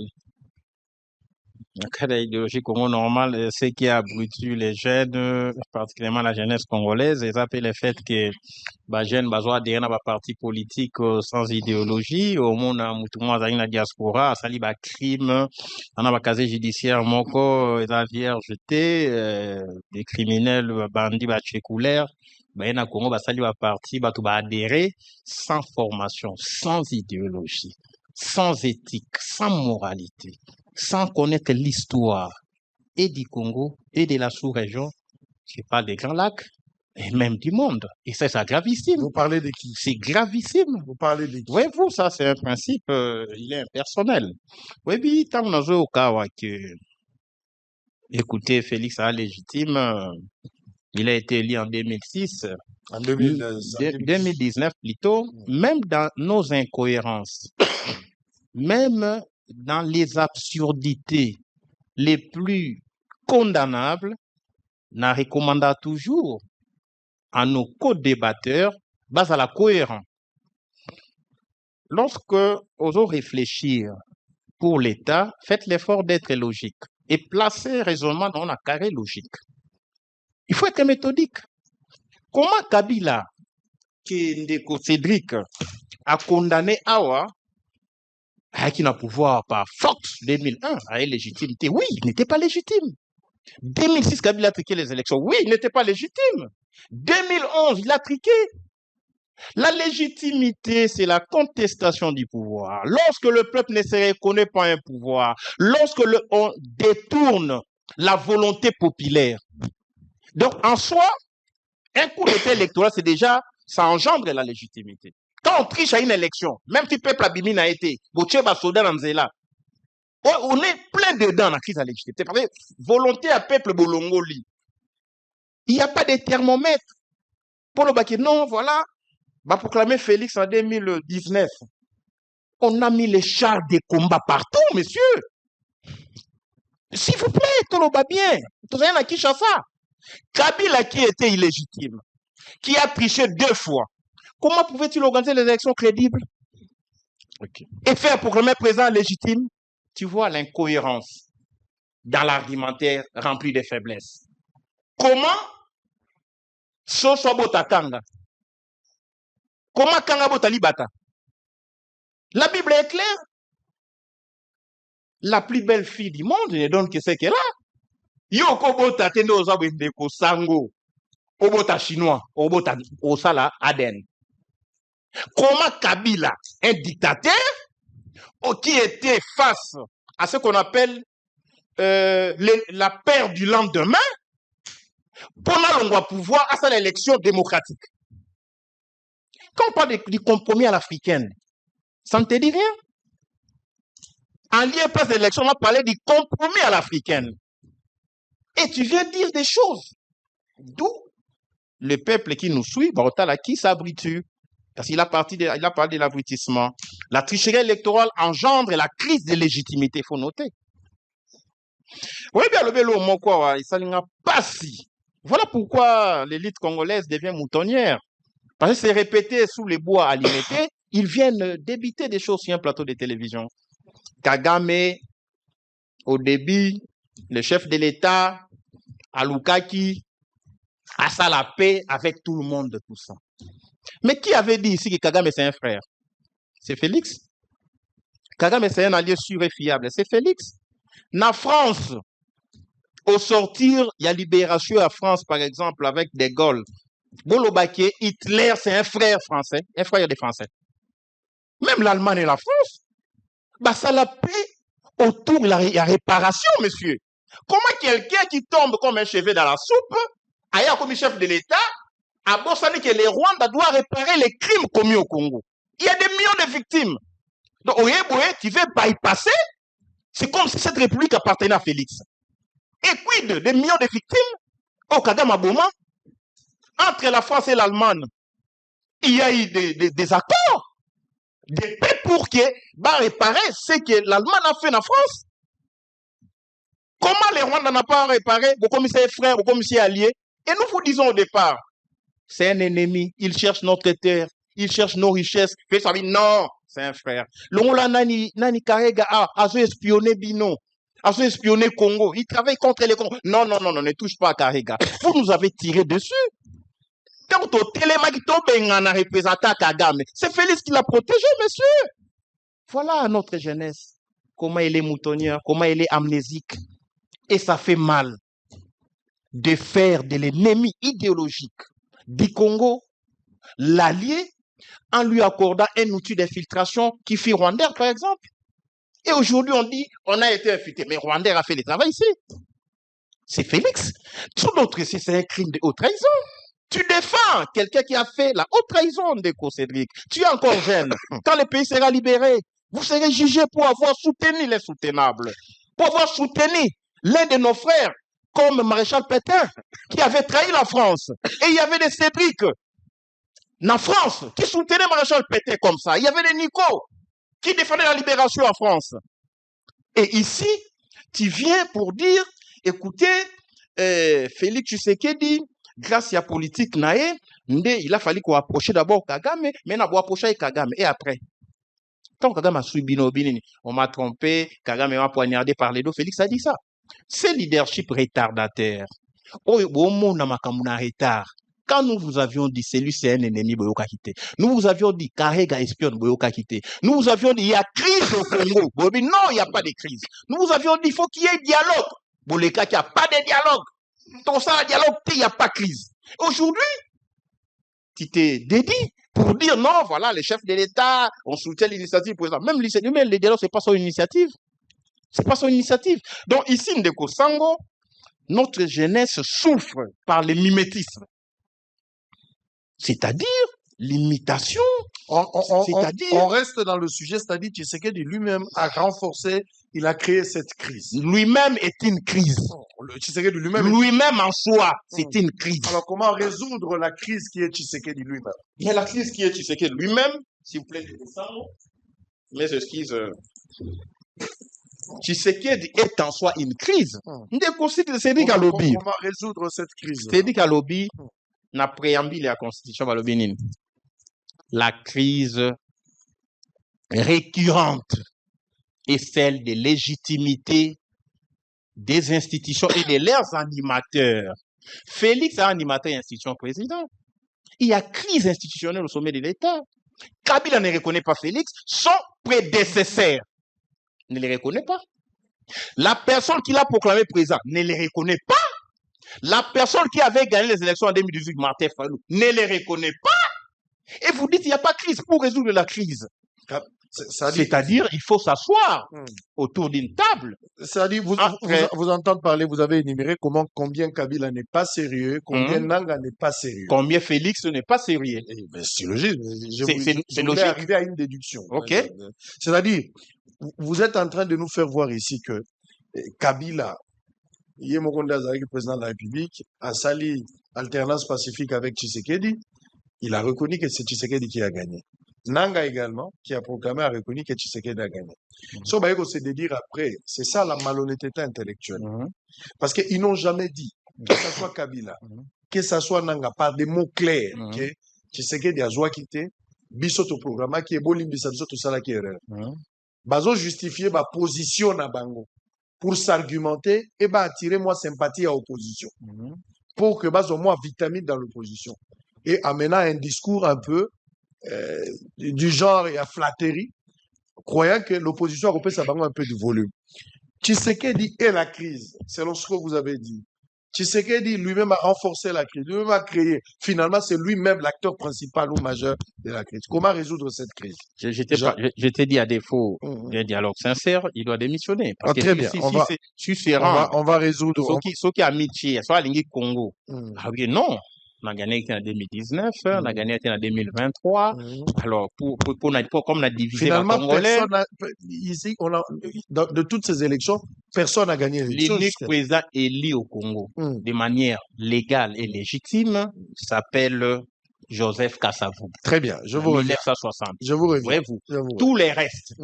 [SPEAKER 2] La idéologie Congo normal, ce qui a abruti les jeunes, particulièrement la jeunesse congolaise, et ça fait le fait que les jeunes besoin adhérer à parti politique sans idéologie. Au monde, mutumo dans la diaspora, sali ba crime, on a casier judiciaire moko, et la vierge des criminels, bandits, tchécoulaires. Na Congo, sali ba parti, tout ba adhérer sans formation, sans idéologie, sans éthique, sans moralité, sans connaître l'histoire et du Congo et de la sous-région, je parle des Grands Lacs et même du monde. Et ça, c'est gravissime.
[SPEAKER 1] Vous parlez de qui?
[SPEAKER 2] C'est gravissime.
[SPEAKER 1] Vous parlez de qui?
[SPEAKER 2] Oui, vous, ça, c'est un principe, il est impersonnel. Oui, puis, tant que nous au cas que, écoutez, Félix a légitime, il a été élu en 2006,
[SPEAKER 1] En 2019.
[SPEAKER 2] 2019 plutôt, même dans nos incohérences, même dans les absurdités les plus condamnables, n'a recommandé toujours à nos co-débatteurs base à la cohérence. Lorsque osons réfléchir pour l'État, faites l'effort d'être logique et placez raisonnement dans un carré logique. Il faut être méthodique. Comment Kabila, qui Ndeko Cédric, a condamné Awa qui n'a pouvoir par force 2001 à une légitimité? Oui, il n'était pas légitime. 2006, Kabila a triqué les élections. Oui, il n'était pas légitime. 2011, il a triqué. La légitimité, c'est la contestation du pouvoir. Lorsque le peuple ne se reconnaît pas un pouvoir, lorsque on détourne la volonté populaire. Donc, en soi, un coup d'état électoral, c'est déjà, ça engendre la légitimité. Quand on triche à une élection, même si le peuple abimine a été, on est plein dedans dans la crise de la légitimité. Parce que volonté à peuple bolongoli. Il n'y a pas de thermomètre. Pour le baquet, non, voilà. Va proclamer Félix en 2019. On a mis les chars de combat partout, messieurs. S'il vous plaît, tout le bas bien. Tout le monde a qui ça. Kabila qui était illégitime, qui a triché 2 fois. Comment pouvait-il organiser les élections crédibles et faire proclamer président légitime? Tu vois l'incohérence dans l'argumentaire rempli de faiblesses. Comment Soso Bota Kanga? Comment Kanga Bota Libata? La Bible est claire. La plus belle fille du monde ne donne que ce qu'elle a. Yoko Bota Tendo Zabendeko Sango. Obota chinois. Obota Osala Aden. Comment Kabila, un dictateur, qui était face à ce qu'on appelle la peur du lendemain, pendant l'on va pouvoir à l'élection démocratique. Quand on parle du compromis à l'africaine, ça ne te dit rien? En lien pas d'élection, on va parler du compromis à l'africaine. Et tu viens dire des choses. D'où le peuple qui nous suit, qui s'abrite. Parce qu'il a parlé de l'abrutissement. La tricherie électorale engendre la crise de légitimité, il faut noter. Oui, bien, le vélo, mon quoi, ça n'a pas si. Voilà pourquoi l'élite congolaise devient moutonnière. Parce que c'est répété sous les bois alimentés, ils viennent débiter des choses sur un plateau de télévision. Kagame, au début, le chef de l'État, Alukaki, a ça la paix avec tout le monde de tout ça. Mais qui avait dit ici que Kagame c'est un frère? C'est Félix. Kagame c'est un allié sûr et fiable. C'est Félix. Na France, au sortir, il y a libération à France, par exemple, avec De Gaulle. Bolobake, Hitler, c'est un frère français, un frère des Français. Même l'Allemagne et la France. Bah, ça la paix autour de la réparation, monsieur. Comment quelqu'un qui tombe comme un cheveu dans la soupe, ailleurs comme chef de l'État, a Bossani que les Rwandais doivent réparer les crimes commis au Congo. Il y a des millions de victimes. Donc, tu veux bypasser? C'est comme si cette république appartenait à Félix. Et quid des millions de victimes au Kagame Aboma? Entre la France et l'Allemagne, il y a eu des accords, des paix pour que va réparer ce que l'Allemagne a fait en France. Comment les Rwandais n'ont pas réparé vos commissaires frères, vos commissaires alliés? Et nous vous disons au départ, c'est un ennemi, il cherche notre terre, il cherche nos richesses. Fait ça, non, c'est un frère. L'Ongola Nani Karega a espionné Bino, a espionné Congo, il travaille contre les Congo. Non, ne touche pas à Karega. Vous nous avez tiré dessus. Quand au télémaquito a représenté Kagame, c'est Félix qui l'a protégé, monsieur. Voilà notre jeunesse. Comment elle est moutonnière, comment elle est amnésique. Et ça fait mal de faire de l'ennemi idéologique du Congo l'allié en lui accordant un outil d'infiltration qui fait Rwandais, par exemple. Et aujourd'hui, on dit, on a été infiltré. Mais Rwandais a fait le travail ici. C'est Félix. Tout notre ici, c'est un crime de haute trahison. Tu défends quelqu'un qui a fait la haute trahison d'Éco Cédric. Tu es encore jeune. Quand le pays sera libéré, vous serez jugé pour avoir soutenu les soutenables, pour avoir soutenu l'un de nos frères, comme Maréchal Pétain, qui avait trahi la France. Et il y avait des Cédric en France qui soutenaient Maréchal Pétain comme ça. Il y avait des Nico qui défendaient la libération en France. Et ici, tu viens pour dire, écoutez, Félix Tshisekedi, grâce à la politique nae, il a fallu qu'on approche d'abord Kagame, mais on a approché Kagame. Et après, quand Kagame a subi Binini, on m'a trompé, Kagame m'a poignardé par les dos, Félix a dit ça. C'est leadership retardataire. Oh, on a retard. Quand nous vous avions dit, celui c'est un ennemi, Boyoka Kité. Nous vous avions dit, Karega espionne, Boyoka Kité. Nous vous avions dit, il y a crise au Congo. Non, il n'y a pas de crise. Nous vous avions dit, il faut qu'il y ait dialogue. Boleka, il n'y a pas de dialogue. Dans ça, dialogue, il n'y a pas de crise. Aujourd'hui, tu t'es dédié pour dire non, voilà, les chefs de l'État ont soutenu l'initiative président. Même les dialogues, ce n'est pas son initiative. C'est pas son initiative. Donc ici, Ndeko Sango, notre jeunesse souffre par le mimétisme. C'est-à-dire l'imitation.
[SPEAKER 1] On reste dans le sujet, c'est-à-dire Tshisekedi lui-même a renforcé, il a créé cette crise.
[SPEAKER 2] Lui-même est une crise.
[SPEAKER 1] Tshisekedi lui-même.
[SPEAKER 2] Lui-même en soi, c'est une crise.
[SPEAKER 1] Alors comment résoudre la crise qui est Tshisekedi lui-même?
[SPEAKER 2] Mais la crise qui est Tshisekedi lui-même, s'il vous plaît, mes excuses. Tshisekedi est en soi une crise.
[SPEAKER 1] Comment résoudre cette crise?
[SPEAKER 2] C'est dit qu'à lobby, n'a préambule la constitution balobinine. La crise récurrente est celle de légitimité des institutions et de leurs animateurs. Félix est animateur et institution président. Il y a crise institutionnelle au sommet de l'État. Kabila ne reconnaît pas Félix, son prédécesseur ne les reconnaît pas. La personne qui l'a proclamé président ne les reconnaît pas. La personne qui avait gagné les élections en 2018, Martin Fayulu, ne les reconnaît pas. Et vous dites qu'il n'y a pas de crise. Pour résoudre la crise, c'est-à-dire il faut s'asseoir autour d'une table.
[SPEAKER 1] C'est-à-dire, vous entendez parler, vous avez énuméré combien Kabila n'est pas sérieux, combien Nanga n'est pas sérieux.
[SPEAKER 2] Combien Félix n'est pas sérieux.
[SPEAKER 1] C'est logique.
[SPEAKER 2] C'est logique.
[SPEAKER 1] Arriver à une déduction.
[SPEAKER 2] Ok.
[SPEAKER 1] C'est-à-dire, vous êtes en train de nous faire voir ici que Kabila, Yemokonda Zaki, président de la République, a sali alternance pacifique avec Tshisekedi. Il a reconnu que c'est Tshisekedi qui a gagné. Nanga également, qui a proclamé, a reconnu que Tshisekedi a gagné. So, c'est de dire après, c'est ça la malhonnêteté intellectuelle. Parce qu'ils n'ont jamais dit, que ce soit Kabila, que ce soit Nanga, par des mots clairs, que Tshisekedi a joué quitté, bisoto programme, qui est bolim bisabiso tout ça là qui est erreur. Bazo justifier ma position à Bango pour s'argumenter et attirer moi sympathie à l'opposition. Pour que bazo moi vitamine dans l'opposition. Et amenant un discours un peu du genre et à flatterie, croyant que l'opposition européenne ça un peu de volume. Tshisekedi est la crise, selon ce que vous avez dit. Tshisekedi lui-même a renforcé la crise, lui-même a créé. Finalement, c'est lui-même l'acteur principal ou majeur de la crise. Comment résoudre cette crise?
[SPEAKER 2] Je t'ai dit à défaut d'un dialogue sincère, il doit démissionner. Parce que
[SPEAKER 1] très bien.
[SPEAKER 2] Si c'est rare,
[SPEAKER 1] on va résoudre.
[SPEAKER 2] Ce qui a amitié, soit la Congo. Ah oui, non. On a gagné en 2019, on a gagné en 2023. Alors, comme on a divisé
[SPEAKER 1] finalement,
[SPEAKER 2] les Congolais.
[SPEAKER 1] Ici, de toutes ces élections, personne n'a gagné l'élection.
[SPEAKER 2] L'unique président élu au Congo, de manière légale et légitime, s'appelle Joseph Kasavubu.
[SPEAKER 1] Très bien, je vous reviens.
[SPEAKER 2] 1960.
[SPEAKER 1] Je vous reviens.
[SPEAKER 2] Tous les restes,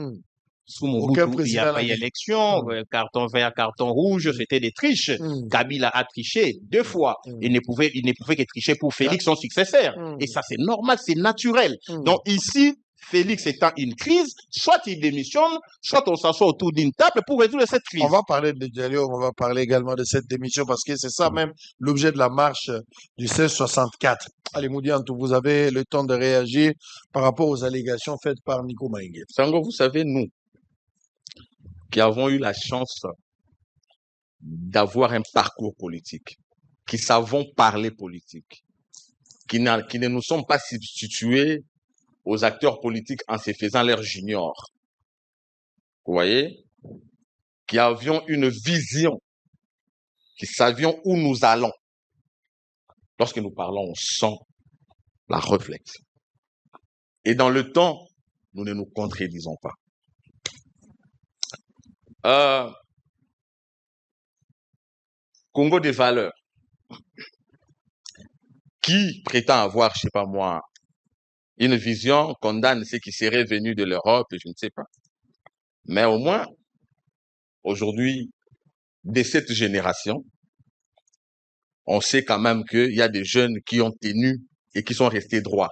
[SPEAKER 2] sous Mobutu, il n'y a pas eu élection, carton vert, carton rouge, c'était des triches. Kabila a triché 2 fois. Il ne pouvait que tricher pour Félix, son successeur. Et ça, c'est normal, c'est naturel. Donc ici, Félix étant une crise, soit il démissionne, soit on s'assoit autour d'une table pour résoudre cette crise.
[SPEAKER 1] On va parler de dialogue, on va parler également de cette démission parce que c'est ça même l'objet de la marche du 1664. Allez, Moudiantou, vous avez le temps de réagir par rapport aux allégations faites par Nico Maïngue.
[SPEAKER 3] Sango, vous savez, nous, qui avons eu la chance d'avoir un parcours politique, qui savons parler politique, qui ne nous sommes pas substitués aux acteurs politiques en se faisant leur junior. Vous voyez? Qui avions une vision, qui savions où nous allons. Lorsque nous parlons, on sent la réflexion. Et dans le temps, nous ne nous contredisons pas. Congo des valeurs. Qui prétend avoir, je sais pas moi, une vision, condamne ce qui serait venu de l'Europe, je ne sais pas. Mais au moins, aujourd'hui, de cette génération, on sait quand même qu'il y a des jeunes qui ont tenu et qui sont restés droits.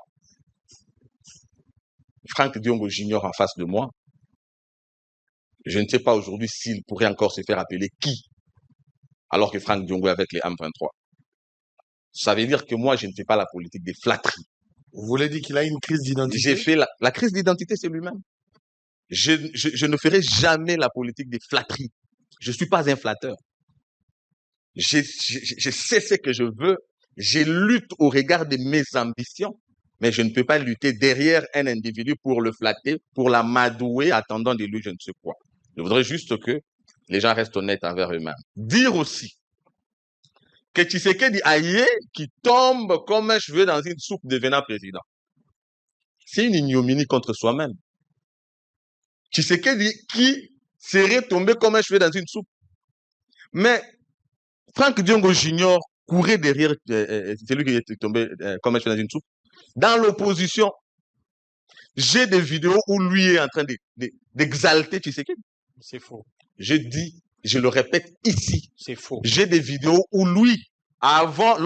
[SPEAKER 3] Franck Diongo Junior en face de moi, je ne sais pas aujourd'hui s'il pourrait encore se faire appeler qui, alors que Franck Diongo est avec les M23. Ça veut dire que moi, je ne fais pas la politique des flatteries.
[SPEAKER 1] Vous voulez dire qu'il a une crise d'identité?
[SPEAKER 3] J'ai fait la crise d'identité, c'est lui-même. Je ne ferai jamais la politique des flatteries. Je suis pas un flatteur. Je sais ce que je veux. Je lutte au regard de mes ambitions, mais je ne peux pas lutter derrière un individu pour le flatter, pour l'amadouer, attendant de lui je ne sais quoi. Je voudrais juste que les gens restent honnêtes envers eux-mêmes. Dire aussi que Tshisekedi Aye qui tombe comme un cheveu dans une soupe devenant président. C'est une ignominie contre soi-même. Tshisekedi qui serait tombé comme un cheveu dans une soupe. Mais Franck Diongo Junior courait derrière celui qui est tombé comme un cheveu dans une soupe. Dans l'opposition, j'ai des vidéos où lui est en train d'exalter Tshisekedi.
[SPEAKER 2] C'est faux.
[SPEAKER 3] Je dis, je le répète ici.
[SPEAKER 2] C'est faux.
[SPEAKER 3] J'ai des vidéos où lui, avant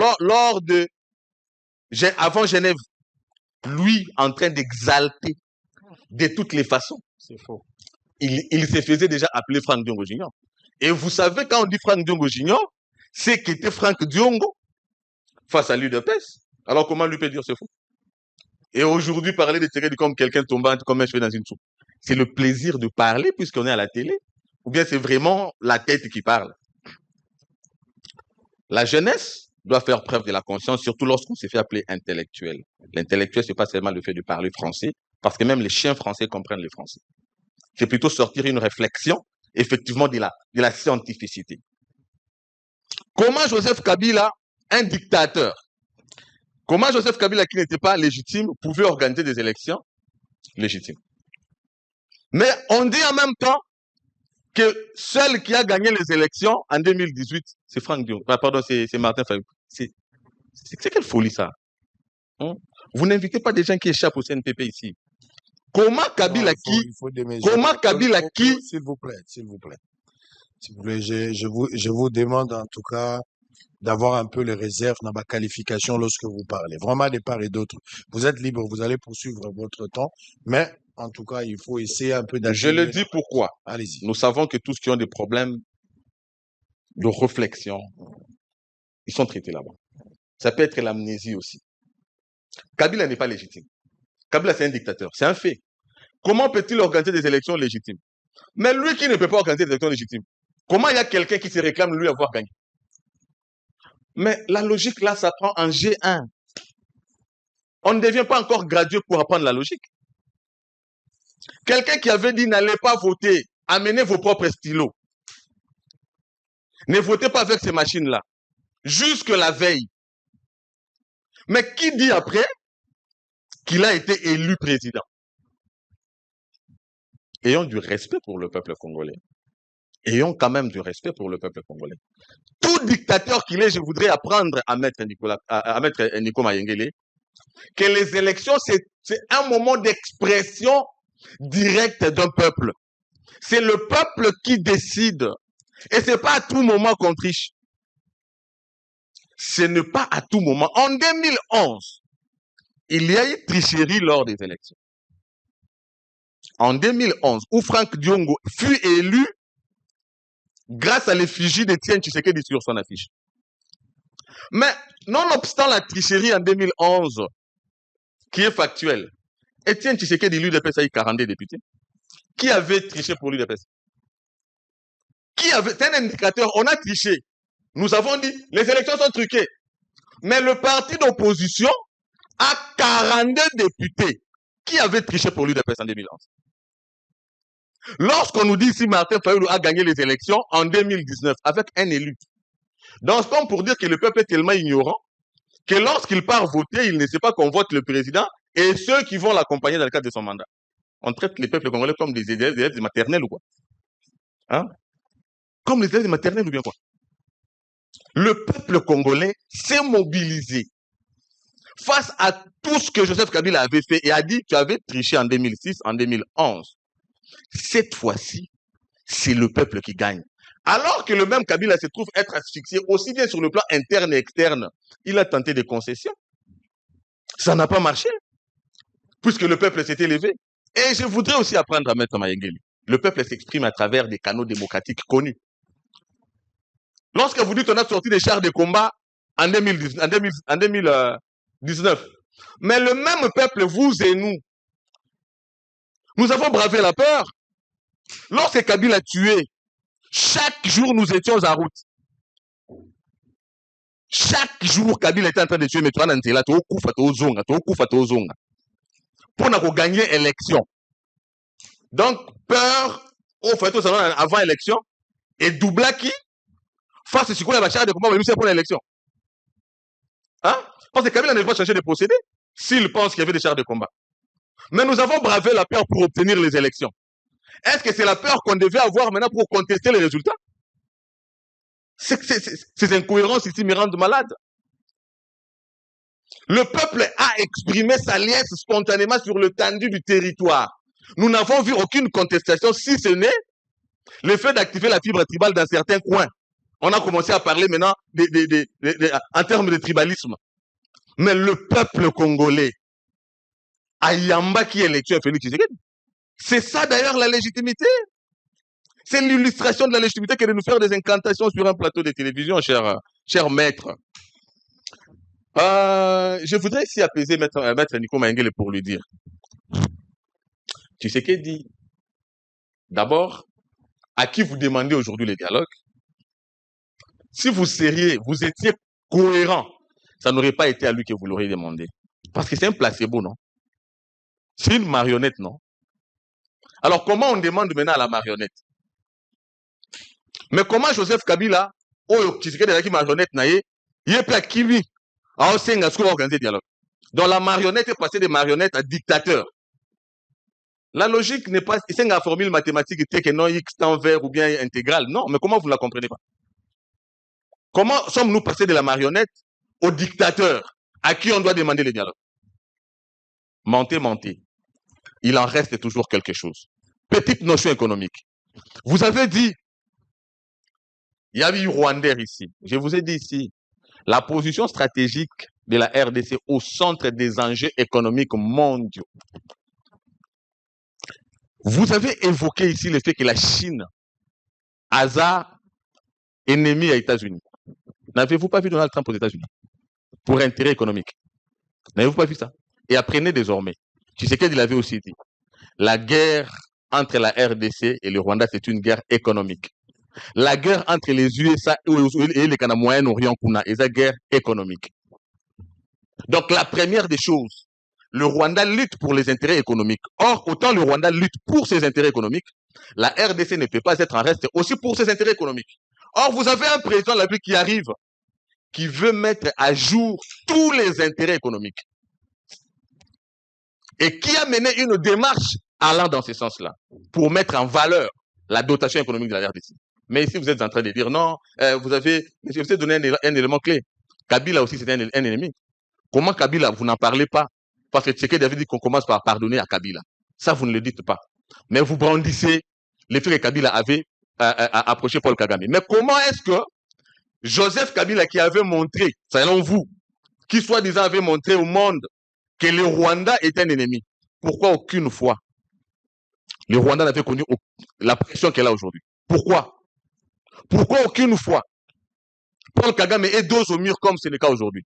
[SPEAKER 3] Genève, lui en train d'exalter de toutes les façons.
[SPEAKER 2] C'est faux.
[SPEAKER 3] Il se faisait déjà appeler Franck Diongo Junior. Et vous savez, quand on dit Franck Diongo Junior, c'est qu'était Franck Diongo face à l'UDPS. Alors comment lui peut dire c'est faux? Et aujourd'hui, parler de Tshisekedi comme quelqu'un tombant comme un cheveu dans une soupe, c'est le plaisir de parler puisqu'on est à la télé? Ou bien c'est vraiment la tête qui parle? La jeunesse doit faire preuve de la conscience, surtout lorsqu'on se fait appeler intellectuel. L'intellectuel, c'est pas seulement le fait de parler français, parce que même les chiens français comprennent le français. C'est plutôt sortir une réflexion, effectivement, de la scientificité. Comment Joseph Kabila, un dictateur, comment Joseph Kabila, qui n'était pas légitime, pouvait organiser des élections légitimes? Mais on dit en même temps que seul qui a gagné les élections en 2018, c'est Franck Diongo. Pardon, c'est Martin Fayou. C'est quelle folie ça? Vous n'invitez pas des gens qui échappent au CNPP ici. Comment Kabila comment Kabila qui...
[SPEAKER 1] S'il vous plaît. S'il vous plaît, je vous demande en tout cas d'avoir un peu les réserves dans ma qualification lorsque vous parlez. Vraiment de part et d'autre. Vous êtes libre, vous allez poursuivre votre temps, mais en tout cas, il faut essayer un peu d'agir.
[SPEAKER 3] Je le dis pourquoi.
[SPEAKER 1] Allez-y.
[SPEAKER 3] Nous savons que tous qui ont des problèmes de réflexion, ils sont traités là-bas. Ça peut être l'amnésie aussi. Kabila n'est pas légitime. Kabila, c'est un dictateur. C'est un fait. Comment peut-il organiser des élections légitimes? Mais lui qui ne peut pas organiser des élections légitimes, comment il y a quelqu'un qui se réclame lui avoir gagné? Mais la logique, là, ça prend en G1. On ne devient pas encore gradué pour apprendre la logique. Quelqu'un qui avait dit n'allez pas voter, amenez vos propres stylos. Ne votez pas avec ces machines-là. Jusque la veille. Mais qui dit après qu'il a été élu président? Ayons du respect pour le peuple congolais. Ayons quand même du respect pour le peuple congolais. Tout dictateur qu'il est, je voudrais apprendre à Maître Nico Mayengele que les élections, c'est un moment d'expression directe d'un peuple. C'est le peuple qui décide. Et c'est pas à tout moment qu'on triche. Ce n'est pas à tout moment. En 2011, il y a eu tricherie lors des élections. En 2011, où Franck Diongo fut élu grâce à l'effigie d'Étienne Tshisekedi sur son affiche. Mais, nonobstant la tricherie en 2011, qui est factuelle, Étienne Tshisekedi, l'UDPS, a eu 42 députés. Qui avait triché pour l'UDPS? C'est un indicateur, on a triché. Nous avons dit, les élections sont truquées. Mais le parti d'opposition a 42 députés. Qui avait triché pour l'UDPS en 2011? Lorsqu'on nous dit si Martin Fayulu a gagné les élections en 2019 avec un élu, donc c'est pour dire que le peuple est tellement ignorant que lorsqu'il part voter, il ne sait pas qu'on vote le président et ceux qui vont l'accompagner dans le cadre de son mandat. On traite les peuples congolais comme des élèves maternels ou quoi? Hein? Comme les élèves maternels ou bien quoi? Le peuple congolais s'est mobilisé face à tout ce que Joseph Kabila avait fait et a dit tu avais triché en 2006, en 2011. Cette fois-ci, c'est le peuple qui gagne. Alors que le même Kabila se trouve être asphyxié aussi bien sur le plan interne et externe, il a tenté des concessions. Ça n'a pas marché, puisque le peuple s'est élevé. Et je voudrais aussi apprendre à Maître Mayengele. Le peuple s'exprime à travers des canaux démocratiques connus. Lorsque vous dites qu'on a sorti des chars de combat en 2019, mais le même peuple, vous et nous avons bravé la peur. Lorsque Kabila a tué, chaque jour nous étions en route. Chaque jour, Kabila était en train de tuer Metouana Ntela, pour gagner l'élection. Donc, peur, au fait, avant l'élection, et doubla qui face à ce qu'on a de combat, mais c'est pour l'élection. Hein? Parce que Kabila n'avait pas changé de procédé s'il pense qu'il y avait des chars de combat. Mais nous avons bravé la peur pour obtenir les élections. Est-ce que c'est la peur qu'on devait avoir maintenant pour contester les résultats? Ces incohérences ici me rendent malade. Le peuple a exprimé sa liesse spontanément sur le tendu du territoire. Nous n'avons vu aucune contestation, si ce n'est le fait d'activer la fibre tribale dans certains coins. On a commencé à parler maintenant en termes de tribalisme. Mais le peuple congolais, Ayamba qui est électeur Félix Tshisekedi, c'est ça d'ailleurs la légitimité. C'est l'illustration de la légitimité que de nous faire des incantations sur un plateau de télévision, cher maître. Je voudrais ici apaiser maître Nico Mayengele pour lui dire. Tshisekedi, d'abord, à qui vous demandez aujourd'hui le dialogue? Si vous étiez cohérent, ça n'aurait pas été à lui que vous l'auriez demandé. Parce que c'est un placebo, non? C'est une marionnette, non? Alors, comment on demande maintenant à la marionnette? Mais comment Joseph Kabila, Tshisekedi a marionnette, il est pas qui lui, a organisé dialogue. Donc, la marionnette est passée de marionnette à dictateur. La logique n'est pas, c'est une formule mathématique que non x temps vert ou bien intégrale. Non, mais comment vous ne la comprenez pas? Comment sommes-nous passés de la marionnette au dictateur à qui on doit demander le dialogue? Mentez. Il en reste toujours quelque chose. Petite notion économique. Vous avez dit, il y a eu Rwandais ici. Je vous ai dit ici, la position stratégique de la RDC au centre des enjeux économiques mondiaux. Vous avez évoqué ici le fait que la Chine, hasard, ennemi aux États-Unis. N'avez-vous pas vu Donald Trump aux États-Unis pour intérêt économique? N'avez-vous pas vu ça? Et apprenez désormais. Tshisekedi l'avait aussi dit. La guerre entre la RDC et le Rwanda, c'est une guerre économique. La guerre entre les USA et les Canada Moyen-Orient, c'est une guerre économique. Donc, la première des choses, le Rwanda lutte pour les intérêts économiques. Or, autant le Rwanda lutte pour ses intérêts économiques, la RDC ne peut pas être en reste aussi pour ses intérêts économiques. Or, vous avez un président de la République qui arrive, qui veut mettre à jour tous les intérêts économiques et qui a mené une démarche allant dans ce sens-là pour mettre en valeur la dotation économique de la RDC. Mais ici, vous êtes en train de dire non, vous avez donné un élément clé. Kabila aussi, c'était un ennemi. Comment Kabila, vous n'en parlez pas? Parce que Tshisekedi avait dit qu'on commence par pardonner à Kabila. Ça, vous ne le dites pas. Mais vous brandissez les faits que Kabila avait approché Paul Kagame. Mais comment est-ce que Joseph Kabila, qui avait montré, selon vous, qui soi-disant avait montré au monde que le Rwanda est un ennemi, pourquoi aucune fois le Rwanda n'avait connu la pression qu'elle a aujourd'hui? Pourquoi? Pourquoi aucune fois Paul Kagame est dos au mur comme c'est le cas aujourd'hui?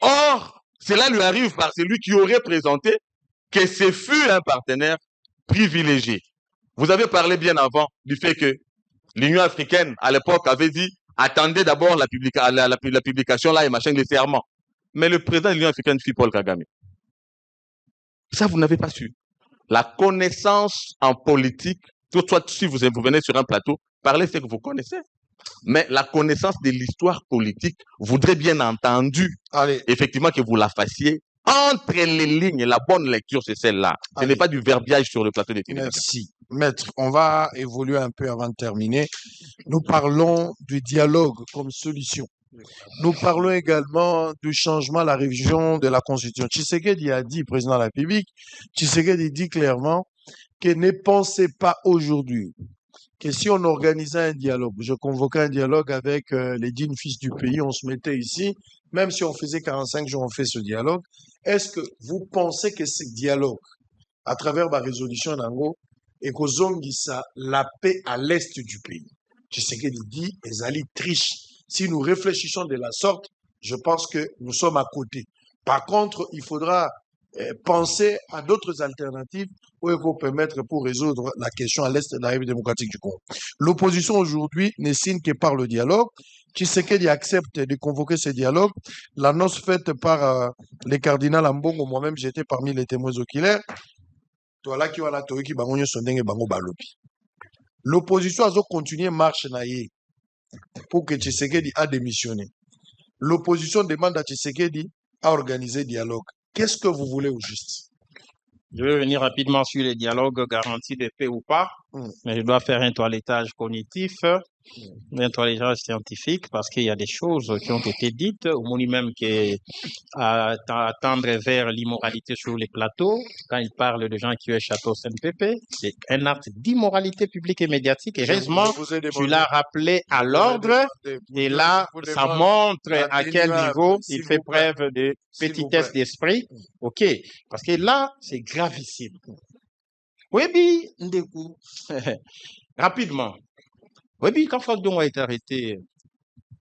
[SPEAKER 3] Or, cela lui arrive par celui qui aurait présenté que ce fut un partenaire privilégié. Vous avez parlé bien avant du fait que l'Union africaine, à l'époque, avait dit attendez d'abord la publication là et machin, les serments. Mais le président de l'Union africaine fut Paul Kagame. Ça, vous n'avez pas su. La connaissance en politique, soit si vous venez sur un plateau, parlez ce que vous connaissez. Mais la connaissance de l'histoire politique voudrait bien entendu, effectivement, que vous la fassiez entre les lignes. La bonne lecture, c'est celle-là. Ce n'est pas du verbiage sur le plateau des télévisions.
[SPEAKER 1] Merci. Maître, on va évoluer un peu avant de terminer. Nous parlons du dialogue comme solution. Nous parlons également du changement à la révision de la Constitution. Tshisekedi a dit, président de la République, Tshisekedi dit clairement que ne pensez pas aujourd'hui que si on organisait un dialogue, je convoquais un dialogue avec les dignes fils du pays, on se mettait ici, même si on faisait 45 jours, on fait ce dialogue. Est-ce que vous pensez que ce dialogue, à travers la résolution d'Ango, et ça la paix à l'est du pays? Tshisekedi dit, Ezali triche. Si nous réfléchissons de la sorte, je pense que nous sommes à côté. Par contre, il faudra penser à d'autres alternatives pour permettre pour résoudre la question à l'est de la République démocratique du Congo. L'opposition aujourd'hui ne signe que par le dialogue. Tshisekedi accepte de convoquer ce dialogue. L'annonce faite par les cardinals Ambongo, moi-même j'étais parmi les témoins oculaires. L'opposition a continué marche naïe pour que Tshisekedi a démissionné. L'opposition demande à Tshisekedi à organiser dialogue. Qu'est-ce que vous voulez au juste?
[SPEAKER 2] Je vais venir rapidement sur les dialogues garantis de paix ou pas, mais je dois faire un toilettage cognitif, un toilettage scientifique, parce qu'il y a des choses qui ont été dites, au moins même à tendre vers l'immoralité sur les plateaux, quand il parle de gens qui ont château SNPP, c'est un acte d'immoralité publique et médiatique, et heureusement, tu l'as rappelé à l'ordre, et là, ça montre à quel niveau il fait preuve de petitesse d'esprit. Ok, parce que là, c'est gravissime. Oui, Ndekou, rapidement. Oui, quand Franck Dong a été arrêté,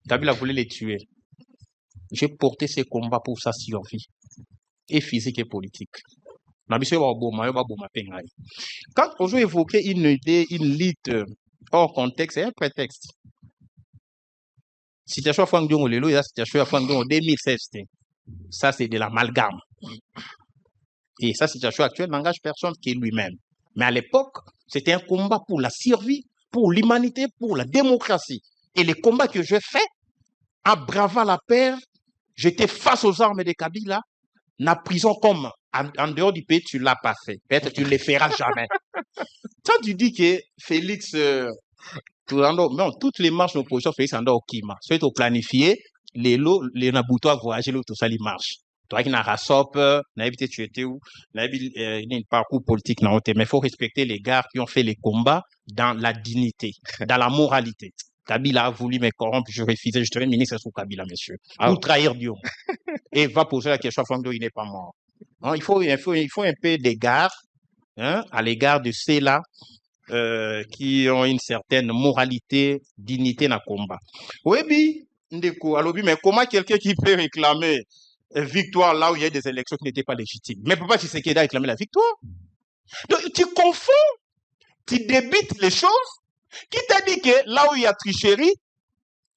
[SPEAKER 2] Kabila voulait les tuer. J'ai porté ces combats pour sa survie, et physique et politique. Quand on veut évoquer une idée, une lutte hors contexte, c'est un prétexte. Situation Franck Dong Lelo et la situation Franck Dong en 2016, ça c'est de l'amalgame. Et sa situation actuelle n'engage personne qui est lui-même. Mais à l'époque, c'était un combat pour la survie, pour l'humanité, pour la démocratie. Et les combats que je fais, à bravant la paix, j'étais face aux armes de Kabila, la prison comme en dehors du pays, tu ne l'as pas fait. Peut-être tu ne le feras jamais. Quand tu dis que Félix, non, toutes les marches d'opposition, Félix Andor Okima, c'est au planifié, les Nabuto à voyager, tout ça, les marches. Toi qui n'as pas sop, n'a évité tu étais où, n'a évité un parcours politique n'a mais il faut respecter les gars qui ont fait les combats dans la dignité, dans la moralité. Kabila a voulu me corrompre, je refusais, je serai ministre sous Kabila, monsieur. Pour trahir Dieu. Et va poser la question à Fangdo, il n'est pas mort. Non, il faut un peu d'égard, à l'égard de ceux-là, qui ont une certaine moralité, dignité dans le combat. Oui, Ndeko, alors, mais comment quelqu'un qui peut réclamer victoire là où il y a des élections qui n'étaient pas légitimes? Mais pourquoi Tshisekedi a réclamé la victoire? Donc, tu confonds, tu débites les choses Qui t'a dit que là où il y a tricherie,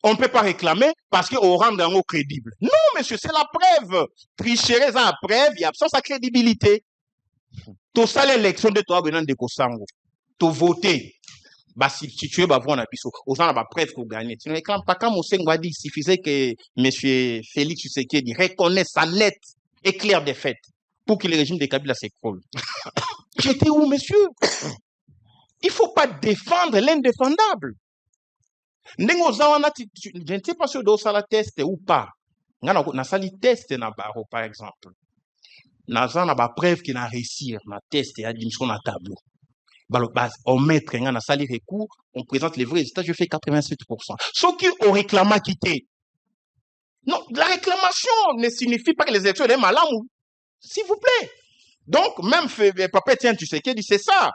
[SPEAKER 2] on ne peut pas réclamer parce qu'on rend un mot crédible? Non, monsieur, c'est la preuve. Tricherie, c'est la preuve, il y a absence de crédibilité. Tu as l'élection de toi, Benan de Kosango. Tu as voté. Bah, si tu es voir na biso, aux gens la preuve pour gagner. Tu ne réclames pas quand Moussengo a dit il suffisait que monsieur Félix Tshisekedi reconnaisse sa nette et claire défaite pour que le régime de Kabila s'écroule. J'étais où, monsieur? Il ne faut pas défendre l'indéfendable. Je ne sais pas si on doit la test ou pas. On a sali test na baro, par exemple. On a preuve qu'il a réussi na test et a dit sur la tableau. On met un sali recours, on présente les vrais résultats, je fais 87%. Ceux qui ont réclamé quitter. Non, la réclamation ne signifie pas que les élections sont malades. S'il vous plaît. Donc, même Papa Etienne Tshisekedi, c'est ça.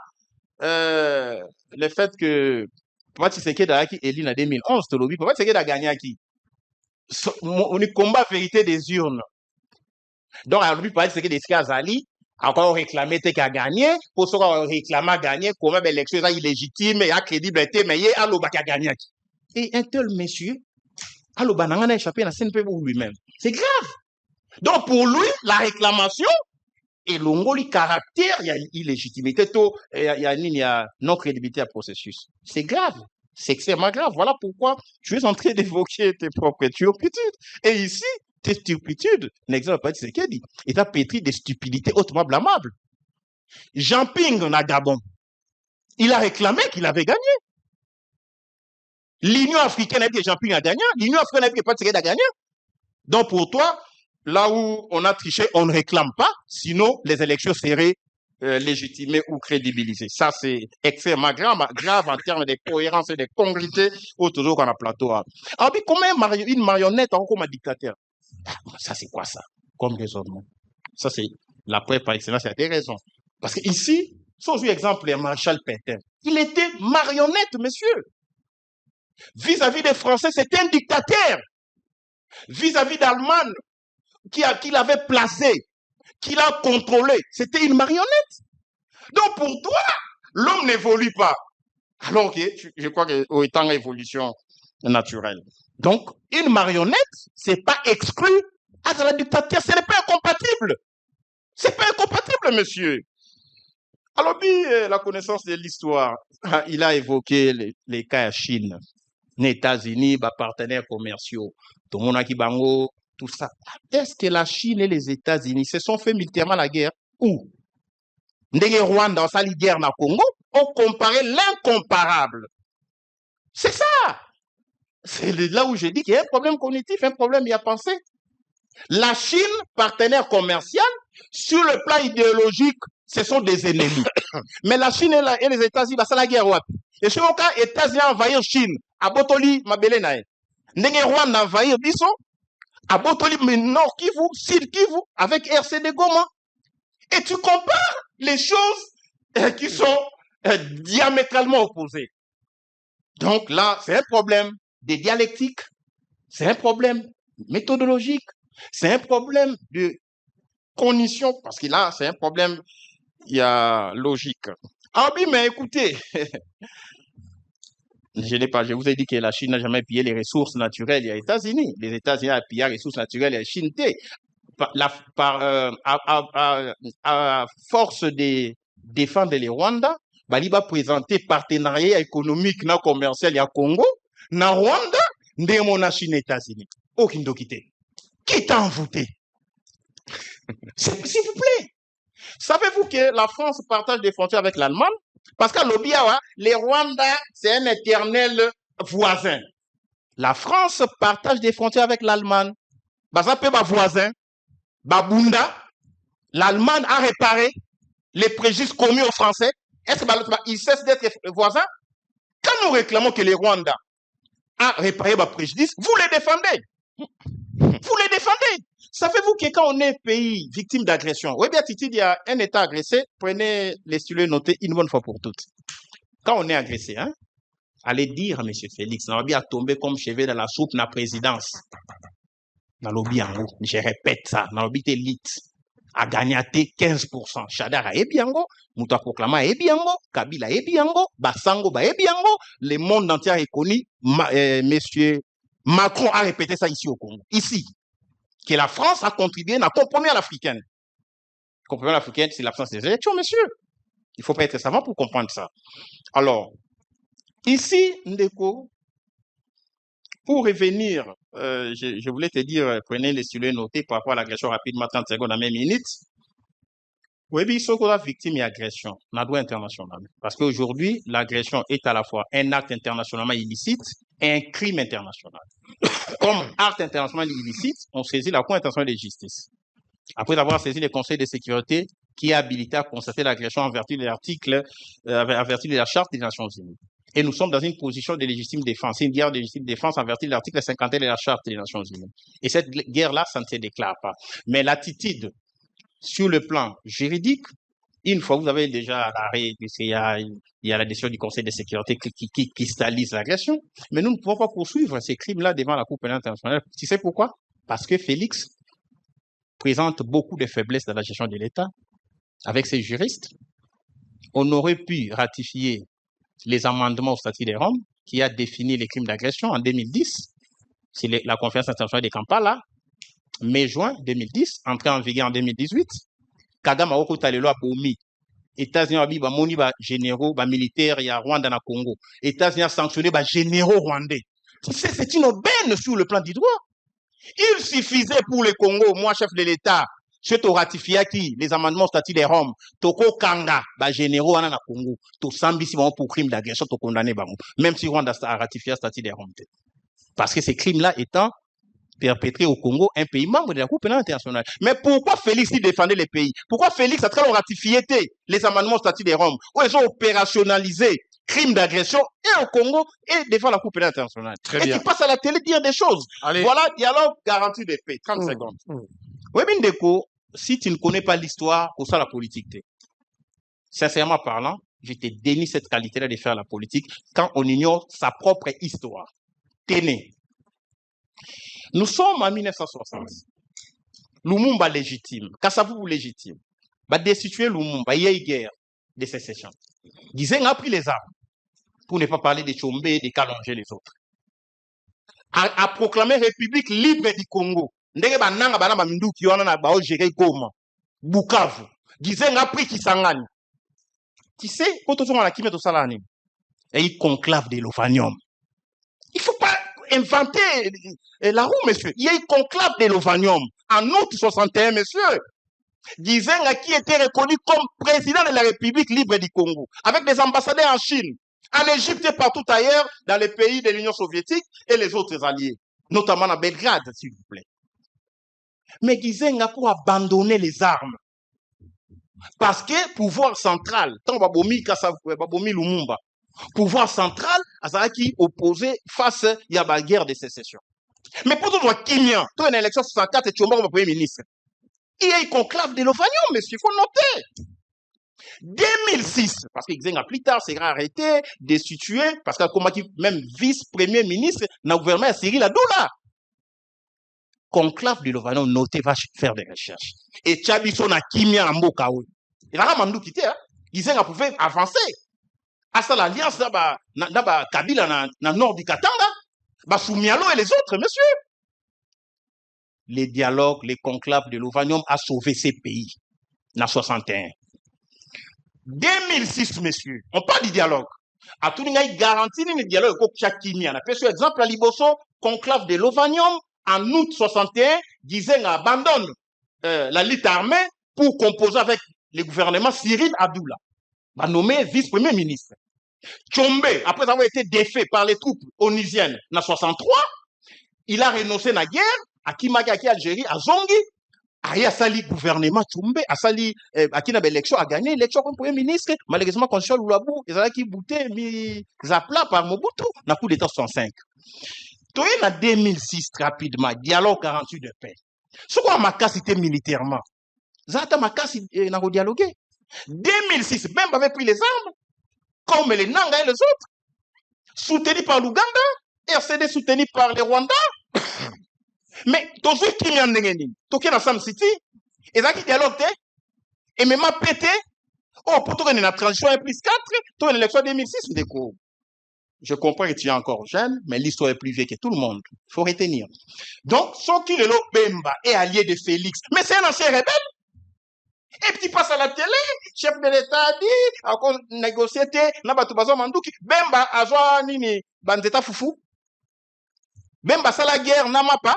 [SPEAKER 2] Le fait que Papa Tshisekedi a été élu en 2011, Papa Tshisekedi a gagné à qui? On est combat vérité des urnes. Donc, alors, Papa Tshisekedi est Azali, encore réclamé qu'il a gagné, pour ce qu'on réclame à gagner, comment l'élection est illégitime, et à crédibilité, mais il y a Aloba qui a gagné à qui? Et un tel monsieur, Aloba n'a échappé à la CNP pour lui-même. C'est grave. Donc, pour lui, la réclamation, et l'ongoli caractère, il y a illégitimité, il y a non crédibilité à processus. C'est grave. C'est extrêmement grave. Voilà pourquoi je suis en train d'évoquer tes propres turpitudes. Et ici, tes turpitudes n'existent pas de ce qu'il dit. Il t'a pétri de stupidité hautement blâmable. Jean Ping na Gabon, il a réclamé qu'il avait gagné. L'Union africaine a dit que Jean Ping a gagné. L'Union africaine a dit que pas de a gagné. Donc pour toi, là où on a triché, on ne réclame pas, sinon les élections seraient légitimées ou crédibilisées. Ça, c'est extrêmement grave en termes de cohérence et de congruité, ou toujours qu'on a plateau. Alors, puis, comment une marionnette comme un dictateur? Ça, c'est quoi ça? Comme raisonnement. Ça, c'est la preuve par excellence, il y a des raisons. Parce que ici, sans exemple, Marshal Pétain, il était marionnette, monsieur. Vis-à-vis des Français, c'était un dictateur. Vis-à-vis d'Allemagne, qu'il avait placé, qu'il a contrôlé, c'était une marionnette. Donc pour toi, l'homme n'évolue pas. Alors que je crois qu'au étant l'évolution naturelle. Donc, une marionnette, c'est pas exclu à la dictature, ce n'est pas incompatible. C'est pas incompatible, monsieur. Alors, la connaissance de l'histoire, il a évoqué les cas à Chine, les États-Unis, partenaires commerciaux, tout le monde qui bango, tout ça. Est-ce que la Chine et les États-Unis se sont fait militairement la guerre? Où? Ndenge Rwanda, on s'allie guerre dans le Congo, on comparait l'incomparable. C'est ça. C'est là où j'ai dit qu'il y a un problème cognitif, un problème à penser. La Chine, partenaire commercial, sur le plan idéologique, ce sont des ennemis. Mais la Chine et les États-Unis, c'est la guerre. Et sur le cas, les États-Unis envahir Chine, à Botoli, Mabele Nae. Ndenge Rwanda envahir Biso, à Botoli, Nord Kivu, Sud Kivu, avec RCD Goma. Et tu compares les choses qui sont diamétralement opposées. Donc là, c'est un problème de dialectique, c'est un problème méthodologique, c'est un problème de cognition, parce que là, c'est un problème, il y a logique. Ah oui, mais écoutez, je vous ai dit que la Chine n'a jamais pillé les ressources naturelles, il y a les États-Unis. Les États-Unis ont pillé les ressources naturelles, il y a la Chine. À force de défendre les Rwanda, il va présenter partenariat économique et commercial à Congo, na Rwanda, na Chine et États-Unis. Aucune doquité. Qui t'a envoûté? S'il vous plaît. Savez-vous que la France partage des frontières avec l'Allemagne? Parce qu'à l'Obiawa, les Rwandais, c'est un éternel voisin. La France partage des frontières avec l'Allemagne. Ça peut être voisin. Babunda, l'Allemagne a réparé les préjudices commis aux Français. Est-ce qu'ils cessent d'être voisins? Quand nous réclamons que les Rwandais ont réparé les préjudices, vous les défendez. Vous les défendez. Savez-vous que quand on est un pays victime d'agression, oui bien Titi, il y a un État agressé, prenez les stylos notés une bonne fois pour toutes. Quand on est agressé, allez dire à M. Félix, on va bien tomber comme cheveux dans la soupe dans la présidence. Dans l'objet en haut, je répète ça, dans l'objet élite. a gagné 15%. Chadar a ebiango, Mouta Proclama a ebiango, Kabila a ebiango, Basango a ebiango, le monde entier est connu. Monsieur Macron a répété ça ici au Congo. Ici, que la France a contribué, n'a compromis à l'africaine. Compromis à l'africaine, c'est l'absence des élections, monsieur. Il ne faut pas être savant pour comprendre ça. Alors, ici, Ndeko, pour revenir, je voulais te dire, prenez les stylos notés par rapport à l'agression rapidement, 30 secondes à même minute. Oui, il faut qu'on a victime et agression, dans le droit international. Parce qu'aujourd'hui, l'agression est à la fois un acte internationalement illicite et un crime international. Comme acte international illicite, on saisit la Cour internationale de justice. Après avoir saisi le Conseil de sécurité qui est habilité à constater l'agression en vertu de l'article, en vertu de la Charte des Nations Unies. Et nous sommes dans une position de légitime défense, une guerre de légitime défense en vertu de l'article 51 de la Charte des Nations Unies. Et cette guerre-là, ça ne se déclare pas. Mais l'attitude sur le plan juridique, une fois que vous avez déjà l'arrêt, il y a la décision du Conseil de sécurité qui cristallise l'agression, mais nous ne pouvons pas poursuivre ces crimes-là devant la Cour pénale internationale. Tu sais pourquoi? Parce que Félix présente beaucoup de faiblesses dans la gestion de l'État. Avec ses juristes, on aurait pu ratifier les amendements au statut de Rome qui a défini les crimes d'agression en 2010. C'est la conférence internationale de Kampala, mai-juin 2010, entrée en vigueur en 2018. Kagame a okuta lelo abomi. États-Unis abi ba moni ba généraux, ba militaires ya Rwanda na Congo. États-Unis a sanctionné ba généraux rwandais. C'est une aubaine sur le plan du droit. Il suffisait pour le Congo, moi chef de l'État, je te ratifié qui les amendements au statut des Roms, toko kanga ba généraux ana na Congo, to sambisi ba pour crime d'agression to condamné ba même si Rwanda a ratifié le statut des Roms. Parce que ces crimes-là étant perpétrés au Congo, un pays membre de la Cour pénale internationale. Mais pourquoi Félix y défendait les pays? Pourquoi Félix a très ratifié les amendements au statut des Roms où ils ont opérationnalisé crimes d'agression et au Congo et devant la Cour pénale internationale?
[SPEAKER 1] Très
[SPEAKER 2] et
[SPEAKER 1] bien.
[SPEAKER 2] tu passes à la télé dire des choses.
[SPEAKER 1] Allez.
[SPEAKER 2] Voilà, dialogue garantie de paix. 30 secondes. Oui, Bindeko, si tu ne connais pas l'histoire, pour ça la politique, sincèrement parlant, je te dénie cette qualité-là de faire la politique quand on ignore sa propre histoire. Tenez. Nous sommes en 1960. Lumumba légitime. Kasavubu légitime. Va destituer Lumumba. Il y a eu guerre de sécession. Gizenga a pris les armes. Pour ne pas parler de Tchombe et de Kalonge les autres. A proclamé République libre du Congo. Ndenge bananga bana baminduki wana na bao gérer Goma. Bukavu. Gizenga a pris Kisangani. Tu sais, quand on a la kimé to salani. Et il conclave de l'ovanium. Il faut pas inventer la roue, monsieur. Il y a eu conclave de l'ovanium en août 61, monsieur. Gizenga qui était reconnu comme président de la République libre du Congo, avec des ambassadeurs en Chine, en Égypte et partout ailleurs, dans les pays de l'Union soviétique et les autres alliés, notamment à Belgrade, s'il vous plaît. Mais Gizenga pour abandonner les armes. Parce que pouvoir central, tant Babomi Lumumba, pouvoir central, à qui opposé face à la guerre de sécession. Mais pour tout le Kimia, tout une élection 64 et Tchomba comme premier ministre. Il y a eu conclave de l'Ovanion, monsieur, il faut noter. 2006, parce que Gizenga plus tard sera arrêté, destitué, parce que même vice-premier ministre dans le gouvernement Cyril Adoula. Conclave de l'Ovanion, noté, va faire des recherches. Et Tchabiso na Kimia en Mokaou. Il a Mamdou quitté, hein. Gizenga pouvait avancer. À ça, l'alliance, là, Kabila, dans le nord du Katanga, Soumialo et les autres, monsieur. Les dialogues, les conclaves de l'Ovanium a sauvé ces pays, en 61. 2006, monsieur, on parle du dialogue. À tout le monde, il garantit le dialogue avec Chakini. On a fait exemple à Liboso, conclave de l'Ovanium, en août 61, Gizenga abandonne la lutte armée pour composer avec le gouvernement Cyril Adoula. Va nommer vice-premier ministre. Tchombe, après avoir été défait par les troupes onusiennes en 63, il a renoncé à la guerre, à Kimagaki, Algérie, à Zongi, a sali gouvernement Tchombe, a sali, à qui n'a pas élection, a gagné l'élection comme premier ministre, malheureusement, quand Charles Oulabou, ils ont qui bouté, mis à plat par Mobutu, dans le coup d'État 65. Toye en 2006, rapidement, dialogue 48 de paix. Ce qu'on a cassé militairement, Zata m'a cassé, n'a pas dialogué. 2006, même avait pris les armes, comme les Nanga et les autres, soutenus par l'Ouganda, RCD soutenu par les Rwandais. Mais, dans ce qui est en Nengeni, Toké dans Sam City, Et ça qui dialogue, et même à péter, oh, pour toi, une transition est plus 4, toi, une élection 2006, déco. Je comprends que tu es encore jeune, mais l'histoire est plus vieille que tout le monde. Il faut retenir. Donc, Soki Lelo Bemba est allié de Félix, mais c'est un ancien rebelle. Et puis, il passe à la télé, chef de l'État a dit, encore négocié, n'a pas tout besoin, Mandouki, Bemba a joué nini, bandeta foufou. Bemba, ça la guerre, n'a pas.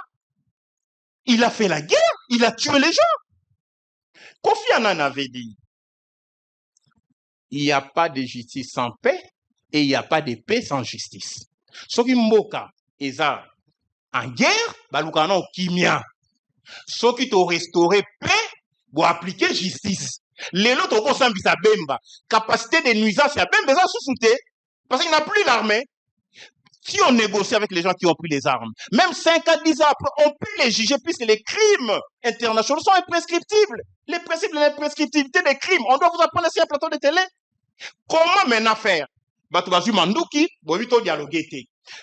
[SPEAKER 2] Il a fait la guerre, il a tué les gens. Kofi Annan avait dit, il n'y a pas de justice sans paix et il n'y a pas de paix sans justice. Soki Mboka, eza en guerre, balukano kimia. Soki to restaurer paix, pour appliquer justice. Les autres ont sambisa Bemba. Capacité de nuisance à Bemba, ça sous-souté. Parce qu'il n'a plus l'armée. Si on négocie avec les gens qui ont pris les armes, même 5 à 10 ans après, on peut les juger puisque les crimes internationaux sont imprescriptibles. Les principes de l'imprescriptibilité des crimes, on doit vous apprendre sur un plateau de télé. Comment maintenant faire? Batubazu Mandouki, Bovito dialoguer.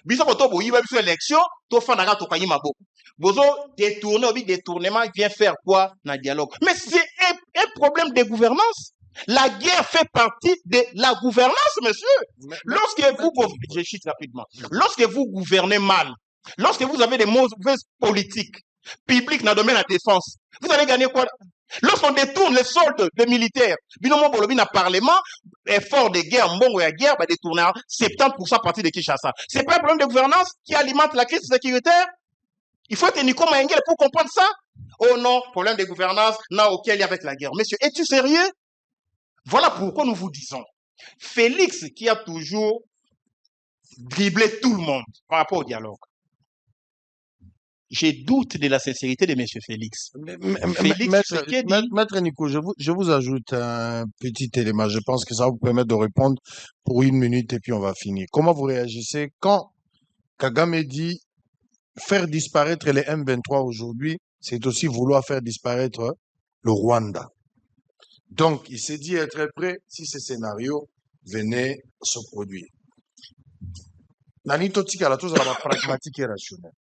[SPEAKER 2] Biso koto boyiba biso élection, to fanaka to kanyima beaucoup. Bozo détourner, obi détournement vient faire quoi dans le dialogue? Mais c'est un problème de gouvernance. La guerre fait partie de la gouvernance, monsieur. Lorsque vous, je chute rapidement, lorsque vous gouvernez mal, lorsque vous avez des mauvaises politiques publiques dans le domaine de la défense, vous allez gagner quoi? Lorsqu'on détourne les soldes des militaires, binomo bolobi na parlement, effort de guerre, mbongo ya guerre, détourner 70% à partir de Kinshasa. C'est pas un problème de gouvernance qui alimente la crise sécuritaire? Il faut être Nico Maengele pour comprendre ça. Oh non, problème de gouvernance n'a aucun lien avec la guerre. Monsieur, es-tu sérieux? Voilà pourquoi nous vous disons. Félix, qui a toujours dribblé tout le monde par rapport au dialogue. J'ai doute de la sincérité de M. Félix.
[SPEAKER 1] Maître Nico, je vous ajoute un petit élément. Je pense que ça va vous permettre de répondre pour 1 minute et puis on va finir. Comment vous réagissez quand Kagame dit faire disparaître les M23 aujourd'hui, c'est aussi vouloir faire disparaître le Rwanda. Donc, il s'est dit être prêt si ce scénario venait se produire. Nani Totika, la chose pragmatique et rationnelle.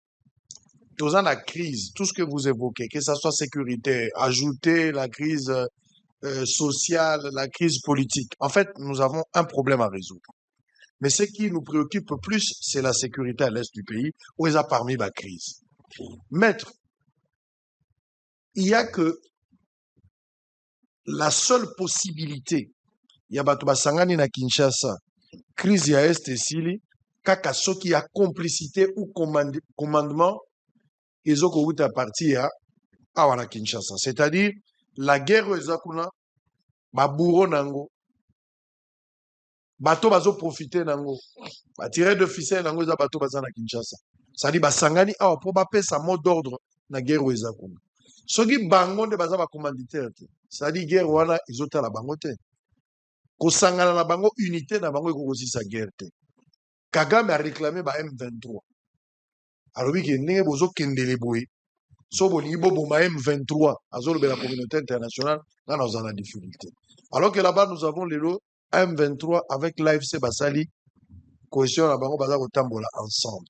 [SPEAKER 1] Dans la crise, tout ce que vous évoquez, que ce soit sécurité, ajouter la crise sociale, la crise politique. En fait, nous avons un problème à résoudre. Mais ce qui nous préoccupe plus, c'est la sécurité à l'est du pays, où il y a parmi la crise. Maître, il y a que la seule possibilité, il y a Batuba Sangani na Kinshasa, crise ya est et sili, kaka soki ya complicité ou commandement, ils ont couru à partir à la Kinshasa. C'est-à-dire, la guerre aux Zakuna, Baburo Nango, bato bazo profiter nango ba tirer de ficelle nango za bato baza na Kinshasa ça dit basangani awa po ba pesa mot d'ordre na guerre weza kuna soki bango nde baza ba commanditaire te ça dit guerre wana izota la bango te ko sangana na bango unité na bango ko sa guerre te Kagame a réclamé ba M23 alobi ke ndenge bozo kendele boye so bolingi boboma M23 azolo be la communauté internationale na na difficulté alors que là-bas nous avons les lots M23 avec l'AFC Basali, cohésion la bango baza kotambola ensemble.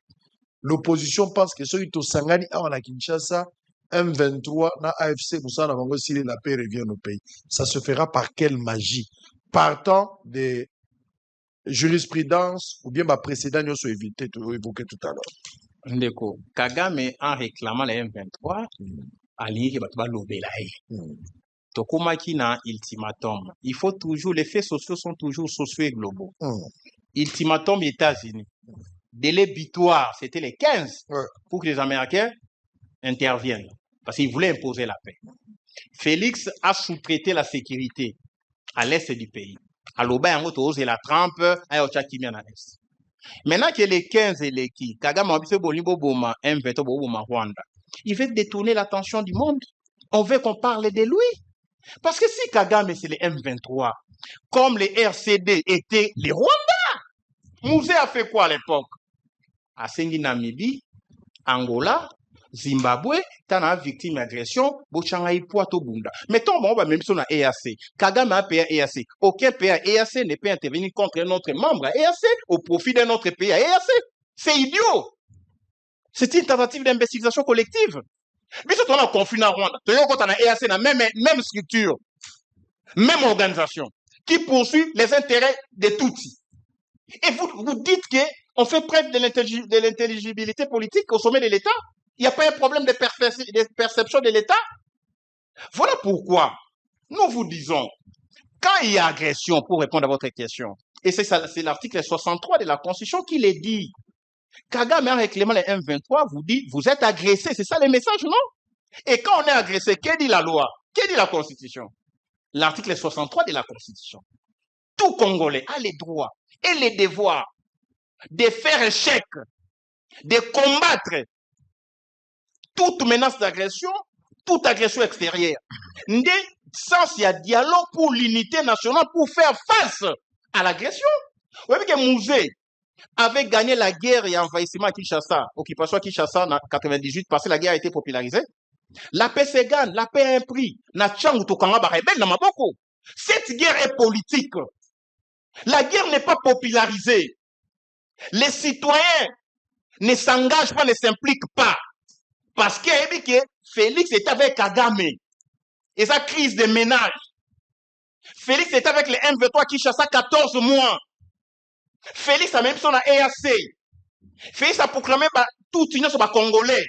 [SPEAKER 1] L'opposition pense que ceux qui sont sangani à la Kinshasa, M23 na AFC Moussa na bango si la paix revient au pays. Ça se fera par quelle magie? Partant des jurisprudences ou bien ma précédent nous sont évités évoqué tout à l'heure.
[SPEAKER 2] Ndeko, Kagame en réclamant les M23, aligné qui va l'obélaï. Tokomaki na ultimatum. Il faut toujours, les faits sociaux sont toujours sociaux et globaux. Ultimatum États-Unis. Délai butoir, c'était les 15 pour que les Américains interviennent. Parce qu'ils voulaient imposer la paix. Félix a sous-traité la sécurité à l'est du pays. À l'Oba, et la Trump, à Ochakimian à l'est. Maintenant que les 15 et les qui, Kagame a Boma, M23 Boma Rwanda, il veut détourner l'attention du monde. On veut qu'on parle de lui. Parce que si Kagame c'est les M23, comme les RCD étaient les Rwandais, Mouzé a fait quoi à l'époque? À Sengi Namibie, Angola, Zimbabwe, t'as une victime d'agression, Bochangaï Poato Bunda. Mettons, bon, même si on a EAC, Kagame a payé EAC. Aucun pays à EAC ne peut intervenir contre un autre membre à EAC au profit d'un autre pays à EAC. C'est idiot. C'est une tentative d'investigation collective. Mais si on a conflit en Rwanda, on a EAC, même structure, même organisation, qui poursuit les intérêts de Tutsis. Et vous dites qu'on fait preuve de l'intelligibilité politique au sommet de l'État. Il n'y a pas un problème de perception de l'État. Voilà pourquoi nous vous disons, quand il y a agression, pour répondre à votre question, et c'est l'article 63 de la Constitution qui le dit, Kagame en réclamant les M23 vous dit, vous êtes agressé, c'est ça le message, non? Et quand on est agressé, que dit la loi? Que dit la Constitution? L'article 63 de la Constitution. Tout Congolais a les droits et les devoirs de faire échec, de combattre toute menace d'agression, toute agression extérieure. Sans il y a dialogue pour l'unité nationale pour faire face à l'agression. Vous voyez que Mouzé avait gagné la guerre et envahissement à Kinshasa, occupation à Kinshasa en 98 parce que la guerre a été popularisée. La paix se gagne, la paix a un prix. Cette guerre est politique. La guerre n'est pas popularisée. Les citoyens ne s'engagent pas, ne s'impliquent pas. Parce que Félix est avec Kagame. Et sa crise de ménage. Félix est avec les M23 Kinshasa 14 mois. Félix a même son EAC. Félix a proclamé toute union sur les Congolais.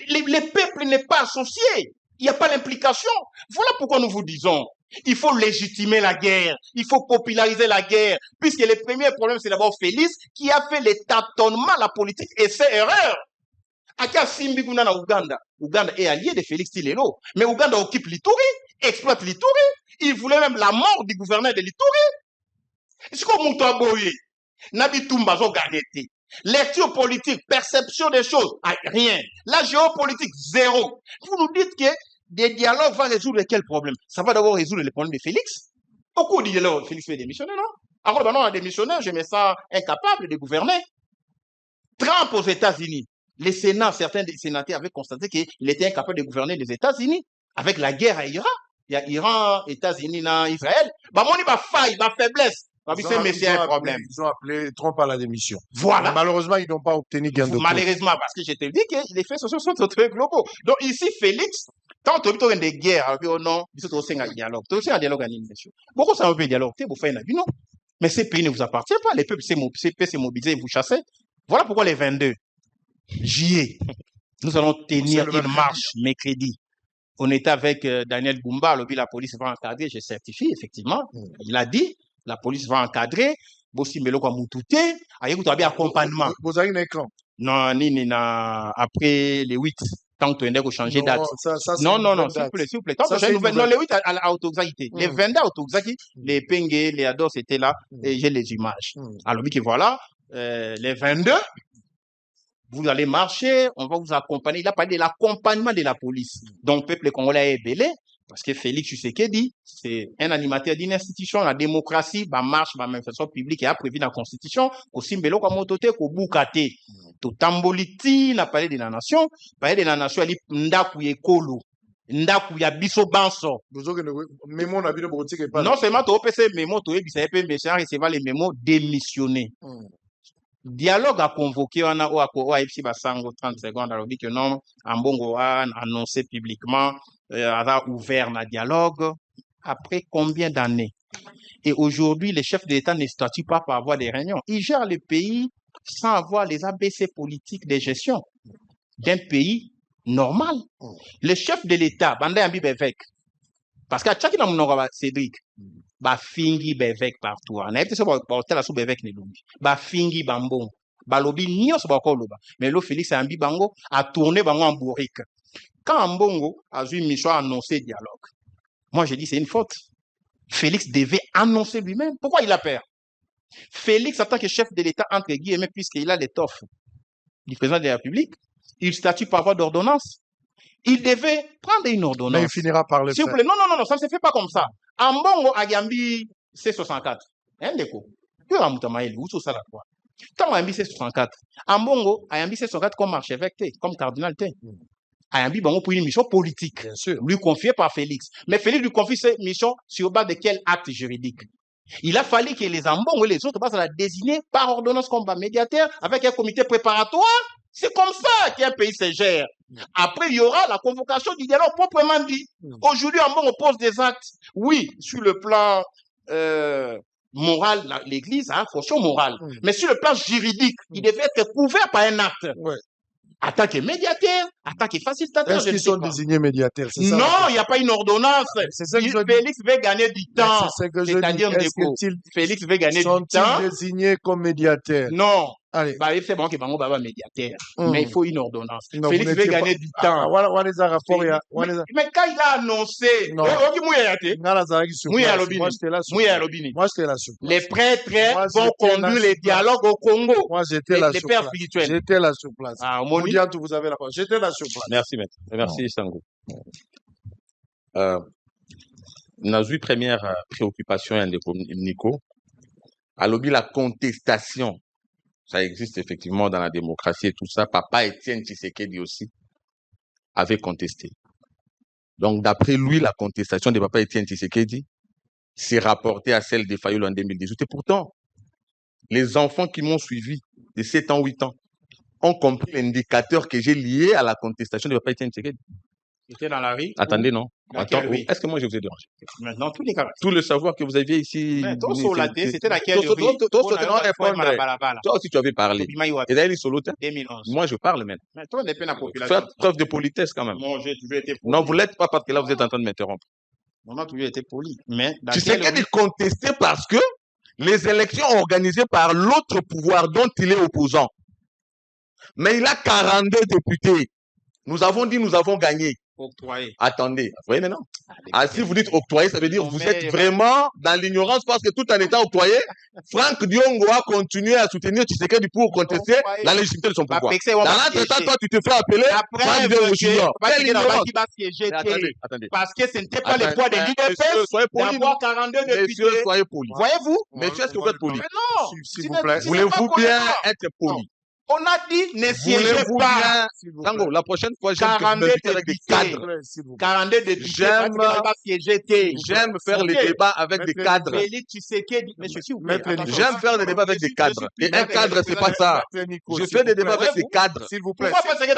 [SPEAKER 2] Les peuples n'est pas associé. Il n'y a pas l'implication. Voilà pourquoi nous vous disons, il faut légitimer la guerre. Il faut populariser la guerre. Puisque le premier problème, c'est d'abord Félix qui a fait les tâtonnements, la politique et ses erreurs. Akia Simbi Guna na Ouganda. Ouganda est allié de Félix Tilelo. Mais Ouganda occupe l'Ituri, exploite l'Ituri. Il voulait même la mort du gouverneur de l'Ituri. Est-ce qu'on monte à Boye? Nabi Toumbazo Ganete. Lecture politique, perception des choses, rien. La géopolitique, zéro. Vous nous dites que des dialogues vont résoudre quel problème? Ça va d'abord résoudre les problèmes de Félix. Beaucoup de dialogues, Félix fait démissionner, non? Alors, non, démissionnaire, je me sens incapable de gouverner. Trump aux États-Unis. Les Sénats, certains des sénateurs avaient constaté qu'il était incapable de gouverner les États-Unis. Avec la guerre à Iran. Il y a Iran, États-Unis, Israël. Bah, mon faille, faiblesse.
[SPEAKER 1] Ils ont appelé Trump à la démission.
[SPEAKER 2] Voilà.
[SPEAKER 1] Mais malheureusement, ils n'ont pas obtenu gain de cause.
[SPEAKER 2] Malheureusement, parce que je te dis que les faits sociaux sont très globaux. Donc ici, Félix, quand on dit des guerres, alors non, il faut aussi un dialogue. Il faut aussi un dialogue en animation. Beaucoup ça veut dialogue, vous faites un avis, non? Mais ces pays ne vous appartiennent pas. Les peuples s'est mobilisés et vous chassez. Voilà pourquoi les 22 juillet, nous allons tenir une marche mercredi. On était avec Daniel Bumba, la police va encadrer, je certifie, effectivement. Il a dit, la police va encadrer, Bossi Melo kwa Moutouté, aïe, vous avez accompagnement.
[SPEAKER 1] Vous avez un écran?
[SPEAKER 2] Non, après les 8, tant que tu as changé date. Non, s'il vous plaît. Tant que non, les 8 à Autoxaki. Les 22 à Autoxaki, les Pengue, les Ados étaient là, et j'ai les images. Alors, voilà, les 22, vous allez marcher, on va vous accompagner. Il a parlé de l'accompagnement de la police. Donc, le peuple congolais est belé. Parce que Félix Tshisekedi, c'est un animateur d'une institution, la démocratie, la marche, la manifestation publique et a prévu dans la Constitution, aussi mbelo comme motote, ko boukate. Tout tamboliti, n'a parlé de la nation, elle dit ndaku yekolo, ndaku ya biso banso. Non seulement tu peux mémo, tu peux recevoir les mémos démissionnés. Dialogue a convoqué, on a Basango 30 secondes, alors dit que non, Ambongo a annoncé publiquement, a ouvert un dialogue. Après combien d'années? Et aujourd'hui, les chefs d'État ne statuent pas pour avoir des réunions. Ils gèrent le pays sans avoir les ABC politiques de gestion d'un pays normal. Les chefs de l'État, Banda Yambi Bevek, parce qu'à chaque fois, Cédric, ba fingi bevek partout. On a été sur la sous bevek ne lungi. Ba fingi bambon. Ba lobi nio so ba koloba. Mais le Félix Ambi Bango a tourné bango en bourrique. Quand Mbongo a eu mission à annoncer dialogue, moi j'ai dit c'est une faute. Félix devait annoncer lui-même. Pourquoi il a peur? Félix, en tant que chef de l'État, entre guillemets, puisqu'il a l'étoffe du président de la République, il statue par voie d'ordonnance. Il devait prendre une ordonnance.
[SPEAKER 1] Mais il finira par le
[SPEAKER 2] faire. Non, ça ne se fait pas comme ça. Ambongo a Yambi C64. Hein, déco. Tu as Moutamaïli, où ça la quoi? Quand on a Yambi C64, Ambongo a Yambi C64 comme archevêque, comme cardinal. A Yambi Bango pour une mission politique.
[SPEAKER 1] Bien sûr.
[SPEAKER 2] Lui confiée par Félix. Mais Félix lui confie cette mission sur base de quel acte juridique? Il a fallu que les Ambongo et les autres passent à la désigner par ordonnance comme médiateur avec un comité préparatoire. C'est comme ça qu'un pays se gère. Après, il y aura la convocation du dialogue proprement dit. Aujourd'hui, Ambongo pose des actes. Oui, sur le plan moral, l'Église a fonction morale. Mais sur le plan juridique, il devait être couvert par un acte. En tant que médiateur, en tant que facilitateur.
[SPEAKER 1] Est-ce qu'ils sont désignés médiateurs?
[SPEAKER 2] Non, il n'y a pas une ordonnance. Félix veut gagner du temps. C'est-à-dire Félix veut gagner du temps.
[SPEAKER 1] Sont-ils désignés comme médiateurs?
[SPEAKER 2] Non.
[SPEAKER 1] Allez.
[SPEAKER 2] C'est bon que Bango Baba médiateur. Mais il faut une ordonnance. Félix veut gagner du temps. Mais quand il a annoncé, les prêtres vont conduire les dialogues au Congo.
[SPEAKER 1] Moi, j'étais là
[SPEAKER 2] les
[SPEAKER 1] sur
[SPEAKER 2] pères
[SPEAKER 1] place.
[SPEAKER 2] spirituels.
[SPEAKER 1] J'étais là sur place.
[SPEAKER 2] Moniantou,
[SPEAKER 1] vous avez la parole. J'étais là sur place.
[SPEAKER 3] Merci, maître. Merci, Sango. Notre première préoccupation, Nico, à l'objet la contestation. Ça existe effectivement dans la démocratie et tout ça. Papa Étienne Tshisekedi aussi avait contesté. Donc, d'après lui, la contestation de Papa Étienne Tshisekedi s'est rapportée à celle de Fayulu en 2018. Et pourtant, les enfants qui m'ont suivi de 7 ans, 8 ans, ont compris l'indicateur que j'ai lié à la contestation de Papa Étienne Tshisekedi.
[SPEAKER 2] C'était dans la rue.
[SPEAKER 3] Attendez, non. Est-ce que moi je vous ai dérangé?
[SPEAKER 2] Maintenant, tous les cas.
[SPEAKER 3] Tout le savoir que vous aviez ici.
[SPEAKER 2] C'était laquelle rue?
[SPEAKER 3] Toi aussi, tu avais parlé. Et d'ailleurs,
[SPEAKER 2] 2011.
[SPEAKER 3] Moi, je parle même.
[SPEAKER 2] Mais toi, n'est pas la population.
[SPEAKER 3] Faites preuve de politesse quand même.
[SPEAKER 2] Moi, j'ai toujours été poli.
[SPEAKER 3] Non, vous l'êtes pas parce que là, vous êtes en train de m'interrompre.
[SPEAKER 2] On a toujours été poli. Mais
[SPEAKER 3] tu sais qu'il est contesté parce que les élections organisées par l'autre pouvoir dont il est opposant. Mais il a 42 députés. Nous avons dit, nous avons gagné.
[SPEAKER 2] Octroyé.
[SPEAKER 3] Attendez, vous voyez maintenant? Si vous dites octroyé, ça veut dire que vous êtes vraiment dans l'ignorance parce que tout en étant octroyé, Franck Diongo a continué à soutenir Tshisekedi pour contester la légitimité de son pouvoir. Dans l'entretemps, toi, tu te fais appeler Franck Diongo Junior.
[SPEAKER 2] Parce que ce n'était pas le poids de l'UDPS d'avoir 42 députés.
[SPEAKER 3] Messieurs, soyez polis.
[SPEAKER 2] Voyez-vous?
[SPEAKER 3] Messieurs, est-ce que vous êtes polis?
[SPEAKER 2] Non.
[SPEAKER 1] S'il vous plaît.
[SPEAKER 3] Voulez-vous bien être polis?
[SPEAKER 2] On a dit ne siégez pas.
[SPEAKER 3] Tango, la prochaine fois, j'aime que vous m'invitez avec des cadres.
[SPEAKER 2] 42 députés.
[SPEAKER 3] J'aime faire les débats avec des cadres. J'aime faire des débats avec des cadres. Et un cadre, c'est pas ça. Je fais des débats avec des cadres.
[SPEAKER 1] S'il vous plaît.
[SPEAKER 2] Pourquoi
[SPEAKER 3] Je ne fais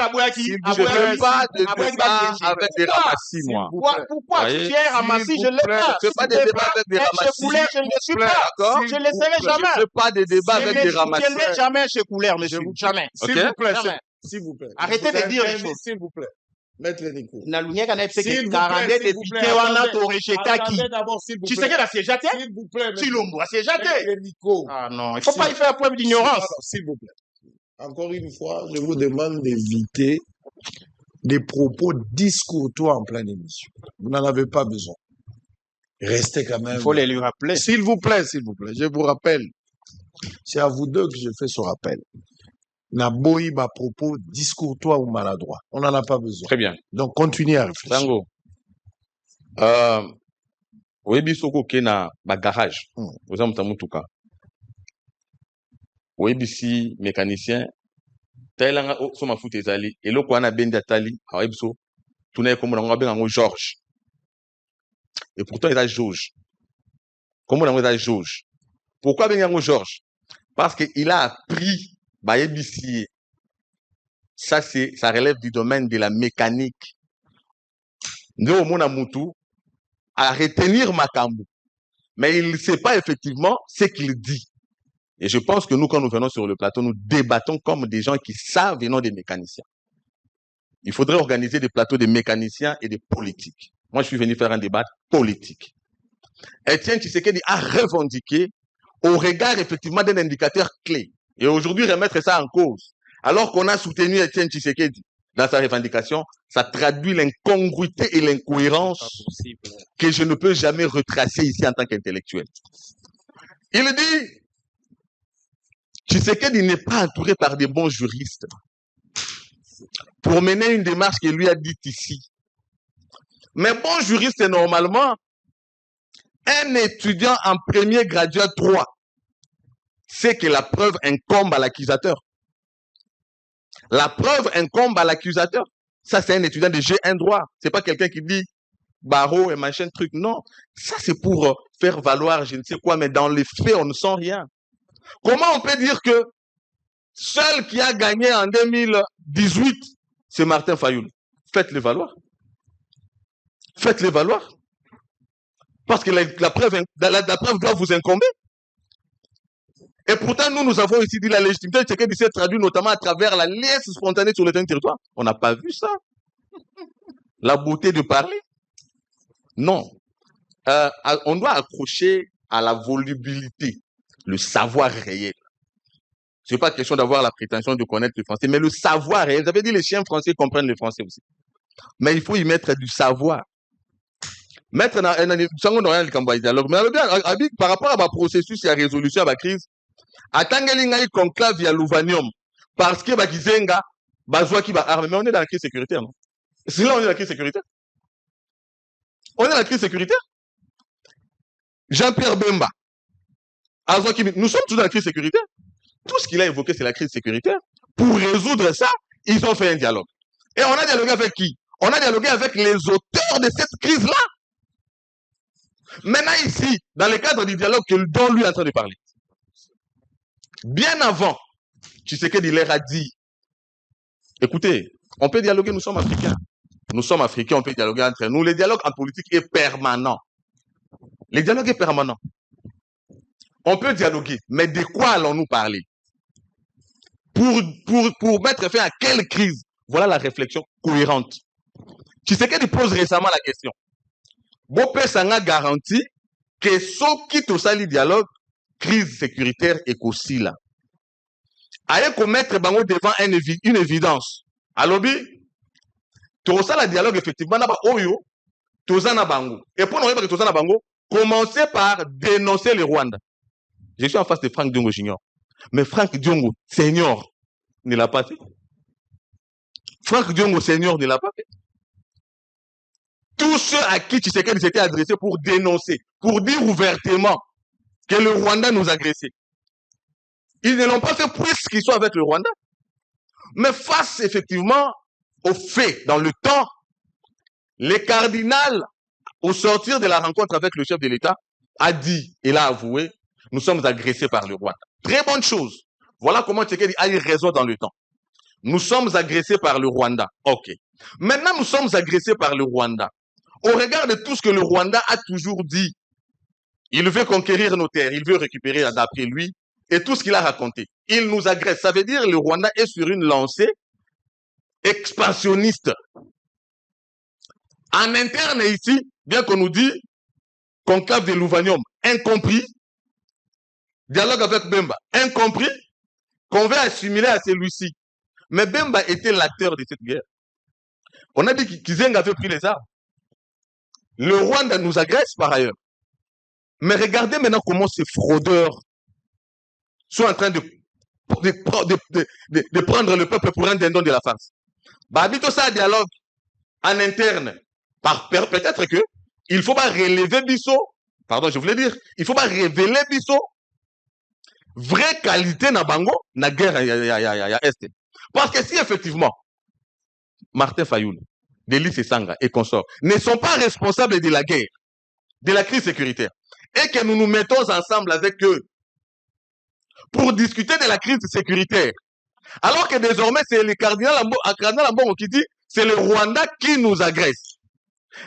[SPEAKER 3] pas de débats avec des ramassis, moi.
[SPEAKER 2] Pourquoi tu es ramassis? Je ne l'ai pas.
[SPEAKER 3] Je ne fais pas des débats avec des ramassis.
[SPEAKER 2] Je ne le suis pas. Je ne le serai jamais.
[SPEAKER 3] Je ne fais pas des débats avec des ramassis.
[SPEAKER 2] Je ne viendrai jamais chez Couleur, monsieur. Jamais.
[SPEAKER 1] S'il vous plaît. S'il vous plaît.
[SPEAKER 2] Arrêtez de dire les choses.
[SPEAKER 1] S'il vous plaît. Maître Nico.
[SPEAKER 2] Na lunyaka na epeke 42 députés wana to rejeta qui. Tu sais que la siégate?
[SPEAKER 1] S'il vous plaît.
[SPEAKER 2] Chilombo, la siégate?
[SPEAKER 1] Nico.
[SPEAKER 2] Ah non, il ne faut pas y faire preuve d'ignorance.
[SPEAKER 1] S'il vous plaît. Encore une fois, je vous demande d'éviter des propos discourtois en pleine émission. Vous n'en avez pas besoin. Restez quand même.
[SPEAKER 2] Il faut les lui rappeler.
[SPEAKER 1] S'il vous plaît, s'il vous plaît. Je vous rappelle. C'est à vous deux que je fais ce rappel. Naboyi ba propos discourtois ou maladroit. On n'en a pas besoin.
[SPEAKER 3] Très bien.
[SPEAKER 1] Donc, continuez à réfléchir.
[SPEAKER 3] Tango. Oyebi soko kena ba garage. Vous avez entendu tout cas. Oyebi si mécanicien. Tailanga so mafuta ezali. Eloko wana bendi atali. Oyebi so. Tunaye komo na ngabe ngo Georges. Et pourtant il a Georges. Comment on a Georges? Pourquoi bendi ngo Georges? Parce qu'il a appris. Ça, ça relève du domaine de la mécanique. Nous, mon Moutou, à retenir Makambu. Mais il ne sait pas effectivement ce qu'il dit. Et je pense que nous, quand nous venons sur le plateau, nous débattons comme des gens qui savent et non des mécaniciens. Il faudrait organiser des plateaux de mécaniciens et de politiques. Moi, je suis venu faire un débat politique. Étienne Tshisekedi a revendiqué au regard effectivement d'un indicateur clé. Et aujourd'hui, remettre ça en cause, alors qu'on a soutenu Étienne Tshisekedi dans sa revendication, ça traduit l'incongruité et l'incohérence que je ne peux jamais retracer ici en tant qu'intellectuel. Il dit, Tshisekedi n'est pas entouré par des bons juristes pour mener une démarche qu'il lui a dite ici. Mais bon juriste, c'est normalement un étudiant en premier graduat 3. C'est que la preuve incombe à l'accusateur. La preuve incombe à l'accusateur. Ça, c'est un étudiant de G1 droit. C'est pas quelqu'un qui dit barreaux et machin truc. Non, ça c'est pour faire valoir je ne sais quoi, mais dans les faits, on ne sent rien. Comment on peut dire que seul qui a gagné en 2018, c'est Martin Fayoul? Faites-le valoir. Faites-le valoir. Parce que la preuve doit vous incomber. Et pourtant, nous avons ici dit la légitimité de ce qui s'est traduit notamment à travers la liesse spontanée sur le territoire. On n'a pas vu ça. La beauté de parler. Non. On doit accrocher à la volubilité, le savoir réel. Ce n'est pas question d'avoir la prétention de connaître le français, mais le savoir réel. Vous avez dit les chiens français comprennent le français aussi. Mais il faut y mettre du savoir. Mettre dans un dialogue. Mais par rapport à ma processus et à la résolution de la crise, attendez conclave via l'Ouvanium. Parce que Bakizenga, Bazouaki, mais on est dans la crise sécuritaire, non? C'est là on est dans la crise sécuritaire. On est dans la crise sécuritaire. Jean-Pierre Bemba, Azouaki, nous sommes tous dans la crise sécuritaire. Tout ce qu'il a évoqué, c'est la crise sécuritaire. Pour résoudre ça, ils ont fait un dialogue. Et on a dialogué avec qui? On a dialogué avec les auteurs de cette crise-là. Maintenant ici, dans le cadre du dialogue dont lui est en train de parler, bien avant, Tshisekedi leur a dit, écoutez, on peut dialoguer, nous sommes africains. Nous sommes africains, on peut dialoguer entre nous. Le dialogue en politique est permanent. Le dialogue est permanent. On peut dialoguer, mais de quoi allons-nous parler? Pour mettre fin à quelle crise? Voilà la réflexion cohérente. Tshisekedi pose récemment la question. Bopé Sanga garantit que ceux qui tout ça le dialogue, crise sécuritaire et qu'aussi là. Allez commettre bango devant une évidence. Alobi, tout ça le dialogue effectivement n'a pas oyo, tout ça n'a bango. Et pour nous dire que tout ça n'a bango, commencez par dénoncer le Rwanda. Je suis en face de Franck Diongo Junior. Mais Franck Diongo Senior ne l'a pas fait. Franck Diongo Senior ne l'a pas fait. Tous ceux à qui Tshisekedi s'était adressé pour dénoncer, pour dire ouvertement que le Rwanda nous agressait. Ils ne l'ont pas fait puisqu'ils sont avec le Rwanda. Mais face effectivement aux faits dans le temps, les cardinals, au sortir de la rencontre avec le chef de l'État, a dit, et l'a avoué, nous sommes agressés par le Rwanda. Très bonne chose. Voilà comment Tshisekedi a eu raison dans le temps. Nous sommes agressés par le Rwanda. Ok. Maintenant, nous sommes agressés par le Rwanda. Au regard de tout ce que le Rwanda a toujours dit, il veut conquérir nos terres, il veut récupérer d'après lui, et tout ce qu'il a raconté. Il nous agresse. Ça veut dire que le Rwanda est sur une lancée expansionniste. En interne ici, bien qu'on nous dit conclave de l'Ouvanium, incompris, dialogue avec Bemba, incompris, qu'on veut assimiler à celui-ci. Mais Bemba était l'acteur de cette guerre. On a dit qu'Izenga avait pris les armes. Le Rwanda nous agresse par ailleurs. Mais regardez maintenant comment ces fraudeurs sont en train de prendre le peuple pour un dindon de la farce. Babito ça dialogue en interne. Peut-être que il faut pas relever Bisso. Pardon, je voulais dire, il faut pas révéler Bisso. Vraie qualité na bango, na guerre ya Est. Parce que si effectivement, Martin Fayoul, Delis et Sanga et consorts ne sont pas responsables de la guerre, de la crise sécuritaire, et que nous nous mettons ensemble avec eux pour discuter de la crise sécuritaire, alors que désormais c'est le cardinal Ambongo qui dit c'est le Rwanda qui nous agresse.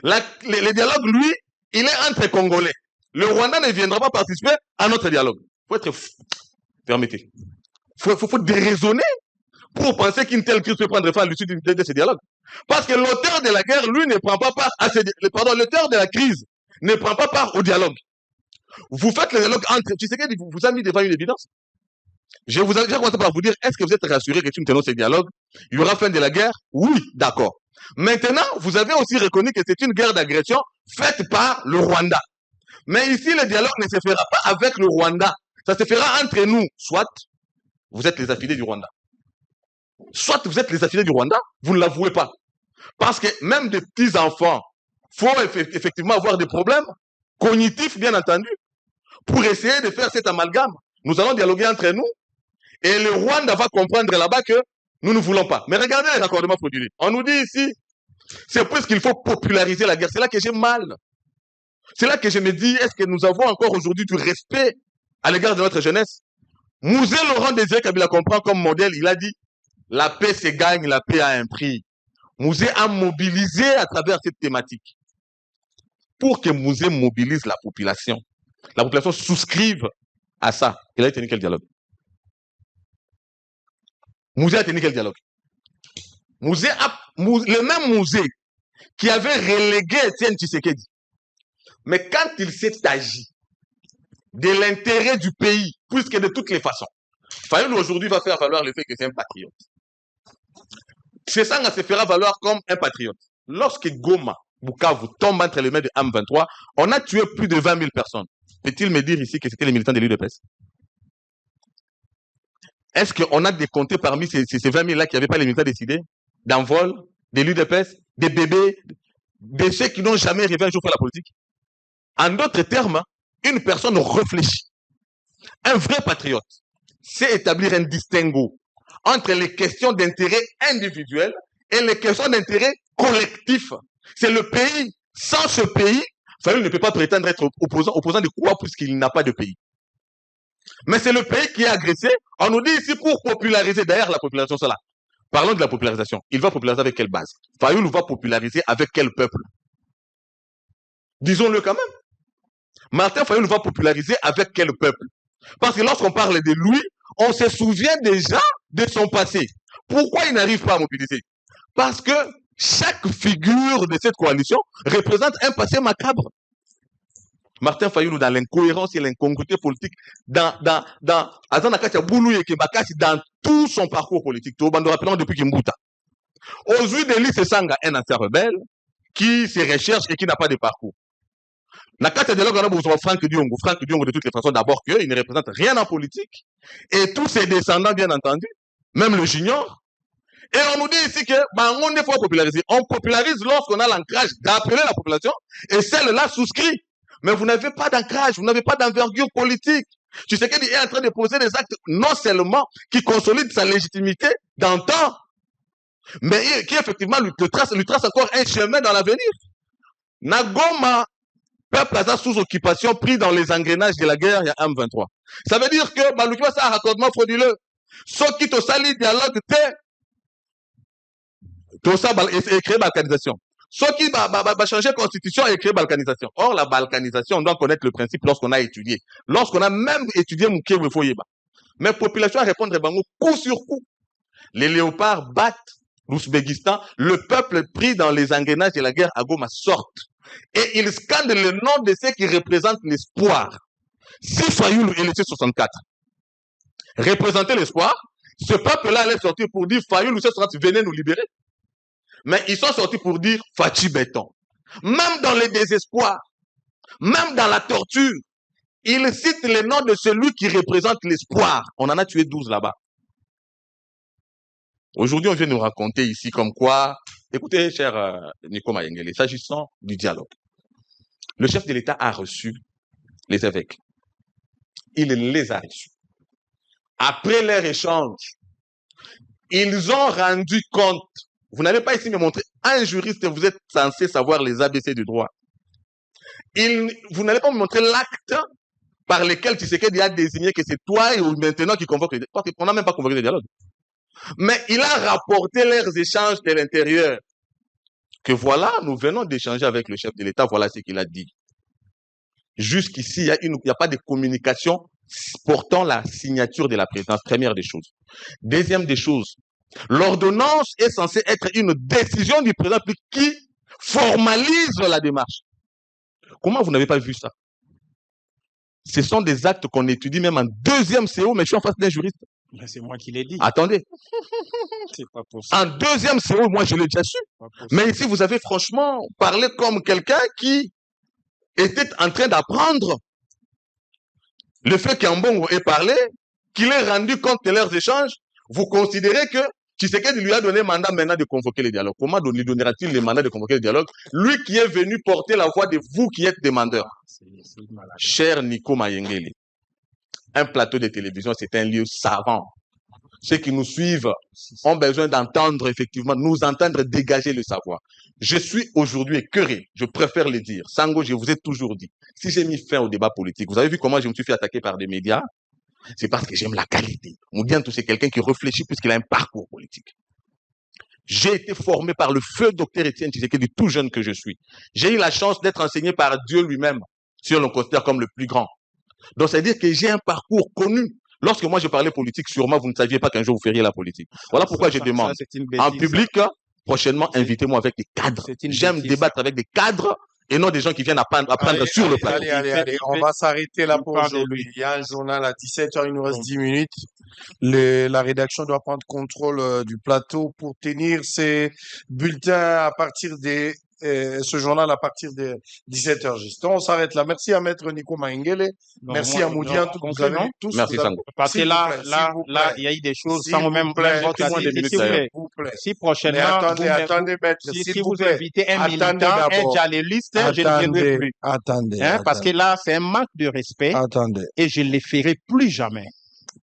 [SPEAKER 3] Le dialogue, lui, il est entre Congolais. Le Rwanda ne viendra pas participer à notre dialogue. Il faut être fou. Permettez. Il faut déraisonner pour penser qu'une telle crise peut prendre fin à l'issue de ce dialogue. Parce que l'auteur de la guerre, lui, ne prend pas part à l'auteur de la crise ne prend pas part au dialogue. Vous faites le dialogue entre... Tu sais que vous avez mis devant une évidence. Je vous ai commencé par vous dire, est-ce que vous êtes rassuré que si nous tenons ce dialogue, il y aura fin de la guerre? Oui, d'accord. Maintenant, vous avez aussi reconnu que c'est une guerre d'agression faite par le Rwanda. Mais ici, le dialogue ne se fera pas avec le Rwanda. Ça se fera entre nous. Soit vous êtes les affiliés du Rwanda. Soit vous êtes les affiliés du Rwanda, vous ne l'avouez pas. Parce que même des petits-enfants, il faut effectivement avoir des problèmes cognitifs, bien entendu, pour essayer de faire cet amalgame. Nous allons dialoguer entre nous et le Rwanda va comprendre là-bas que nous ne voulons pas. Mais regardez les raccordements frauduleux. On nous dit ici, C'est parce qu'il faut populariser la guerre. C'est là que j'ai mal. C'est là que je me dis, est-ce que nous avons encore aujourd'hui du respect à l'égard de notre jeunesse? Mouzé Laurent Désiré Kabila comprend comme modèle, il a dit, la paix se gagne, la paix a un prix. Mouzé a mobilisé à travers cette thématique. Pour que Mouzé mobilise la population souscrive à ça. Il a tenu quel dialogue? Mouzé a tenu quel dialogue? Le même Mouzé qui avait relégué Étienne Tshisekedi. Mais quand il s'est agi de l'intérêt du pays, puisque de toutes les façons, Fayoulou aujourd'hui va faire valoir le fait que c'est un patriote. Tsesanga se fera valoir comme un patriote. Lorsque Goma, Bukavu tombe entre les mains de M23, on a tué plus de 20 000 personnes. Peut-il me dire ici que c'était les militants de l'UDPS? Est-ce qu'on a décompté parmi ces 20 000 là qui n'avaient pas les militants décidés d'envol, de l'UDPS, des bébés, de ceux qui n'ont jamais rêvé un jour faire la politique? En d'autres termes, une personne réfléchie, un vrai patriote, c'est établir un distinguo entre les questions d'intérêt individuel et les questions d'intérêt collectif. C'est le pays. Sans ce pays, Fayoulou ne peut pas prétendre être opposant de quoi puisqu'il n'a pas de pays. Mais c'est le pays qui est agressé. On nous dit ici pour populariser, d'ailleurs la population c'est là. Parlons de la popularisation. Il va populariser avec quelle base? Fayoulou va populariser avec quel peuple? Disons-le quand même. Martin Fayoulou va populariser avec quel peuple? Parce que lorsqu'on parle de lui, on se souvient déjà de son passé. Pourquoi il n'arrive pas à mobiliser? Parce que chaque figure de cette coalition représente un passé macabre. Martin Fayoulou, dans l'incohérence et l'incongruité politique, dans tout son parcours politique, depuis Kimbuta. Aujourd'hui, Delis Sanga, un ancien rebelle qui se recherche et qui n'a pas de parcours. Nakata dialogue, on a besoin de Franck Diongo. Franck Diongo, de toutes les façons, d'abord qu'il ne représente rien en politique. Et tous ses descendants, bien entendu, même le junior. Et on nous dit ici que, on ne faut pas populariser. On popularise lorsqu'on a l'ancrage d'appeler la population et celle-là souscrit. Mais vous n'avez pas d'ancrage, vous n'avez pas d'envergure politique. Tshisekedi est en train de poser des actes non seulement qui consolident sa légitimité d'antan, mais qui effectivement lui trace encore un chemin dans l'avenir. Nagoma, peuple à sous occupation, pris dans les engrenages de la guerre, il y a M23. Ça veut dire que Baloukiba, ça a un raccordement frauduleux. Ceux qui te salient dialogue, tout ça et créer balkanisation. Ceux qui va changer constitution et créer balkanisation. Or, la balkanisation, on doit connaître le principe lorsqu'on a étudié. Lorsqu'on a même étudié Moukéwe Foyeba. Mais la population a répondre coup sur coup. Les léopards battent l'Ouzbékistan. Le peuple pris dans les engrenages de la guerre à Goma sortent. Et ils scandent le nom de ceux qui représentent l'espoir. Si Fayoulou et le C64 représentaient l'espoir, ce peuple-là allait sortir pour dire Fayoulou, C64, venez nous libérer. Mais ils sont sortis pour dire Fachi Béton. Même dans le désespoir, même dans la torture, ils citent le nom de celui qui représente l'espoir. On en a tué 12 là-bas. Aujourd'hui, on vient nous raconter ici comme quoi, écoutez, cher Nico Mayengele, s'agissant du dialogue, le chef de l'État a reçu les évêques. Il les a reçus. Après leur échange, ils ont rendu compte. Vous n'allez pas ici me montrer un juriste, vous êtes censé savoir les ABC du droit. Vous n'allez pas me montrer l'acte par lequel Tshisekedi a désigné que c'est toi et maintenant qui convoque les dialogues. Parce qu'on n'a même pas convoqué les dialogues. Mais il a rapporté leurs échanges de l'intérieur. Que voilà, nous venons d'échanger avec le chef de l'État, voilà ce qu'il a dit. Jusqu'ici, il n'y a pas de communication portant la signature de la présidence, première des choses. Deuxième des choses, l'ordonnance est censée être une décision du président qui formalise la démarche. Comment vous n'avez pas vu ça? Ce sont des actes qu'on étudie même en deuxième CO, mais je suis en face d'un juriste.
[SPEAKER 2] C'est moi qui l'ai dit.
[SPEAKER 3] Attendez.
[SPEAKER 2] C'est pas possible.
[SPEAKER 3] En deuxième CO, moi je l'ai déjà su. Mais ici, vous avez franchement parlé comme quelqu'un qui était en train d'apprendre le fait qu'Ambongo ait parlé, qu'il ait rendu compte de leurs échanges. Vous considérez que Tshisekedi lui a donné mandat maintenant de convoquer les dialogues. Comment lui donnera-t-il le mandat de convoquer les dialogues? Lui qui est venu porter la voix de vous qui êtes demandeurs. Cher Nico Mayengele, un plateau de télévision, c'est un lieu savant. ceux qui nous suivent ont besoin d'entendre, effectivement, nous entendre dégager le savoir. Je suis aujourd'hui écœuré, je préfère le dire. Sango, je vous ai toujours dit, si j'ai mis fin au débat politique, vous avez vu comment je me suis fait attaquer par des médias? C'est parce que j'aime la qualité. Moudiantou, c'est quelqu'un qui réfléchit puisqu'il a un parcours politique. J'ai été formé par le feu docteur Étienne Tshisekedi, tout jeune que je suis. J'ai eu la chance d'être enseigné par Dieu lui-même, si on le considère comme le plus grand. Donc, c'est-à-dire que j'ai un parcours connu. Lorsque moi je parlais politique, sûrement vous ne saviez pas qu'un jour vous feriez la politique. Voilà pourquoi je demande. En public, prochainement, invitez-moi avec des cadres. J'aime débattre avec des cadres et non des gens qui viennent apprendre sur le plateau.
[SPEAKER 1] Allez, on va s'arrêter là pour aujourd'hui. Il y a un journal à 17h, il nous reste 10 minutes. La rédaction doit prendre contrôle du plateau pour tenir ses bulletins à partir des ce journal à partir de 17h juste. On s'arrête là. Merci à Maître Nico Maingele. Merci à Moudian. Vous avez tous.
[SPEAKER 3] Merci, Sango.
[SPEAKER 2] Parce que là, il y a eu des choses sans même si prochainement,
[SPEAKER 1] attendez, Maître.
[SPEAKER 2] Si vous invitez un militant, un journaliste, je ne viendrai plus.
[SPEAKER 1] Attendez.
[SPEAKER 2] Parce que là, c'est un manque de respect.
[SPEAKER 1] Attendez.
[SPEAKER 2] Et je ne le ferai plus jamais.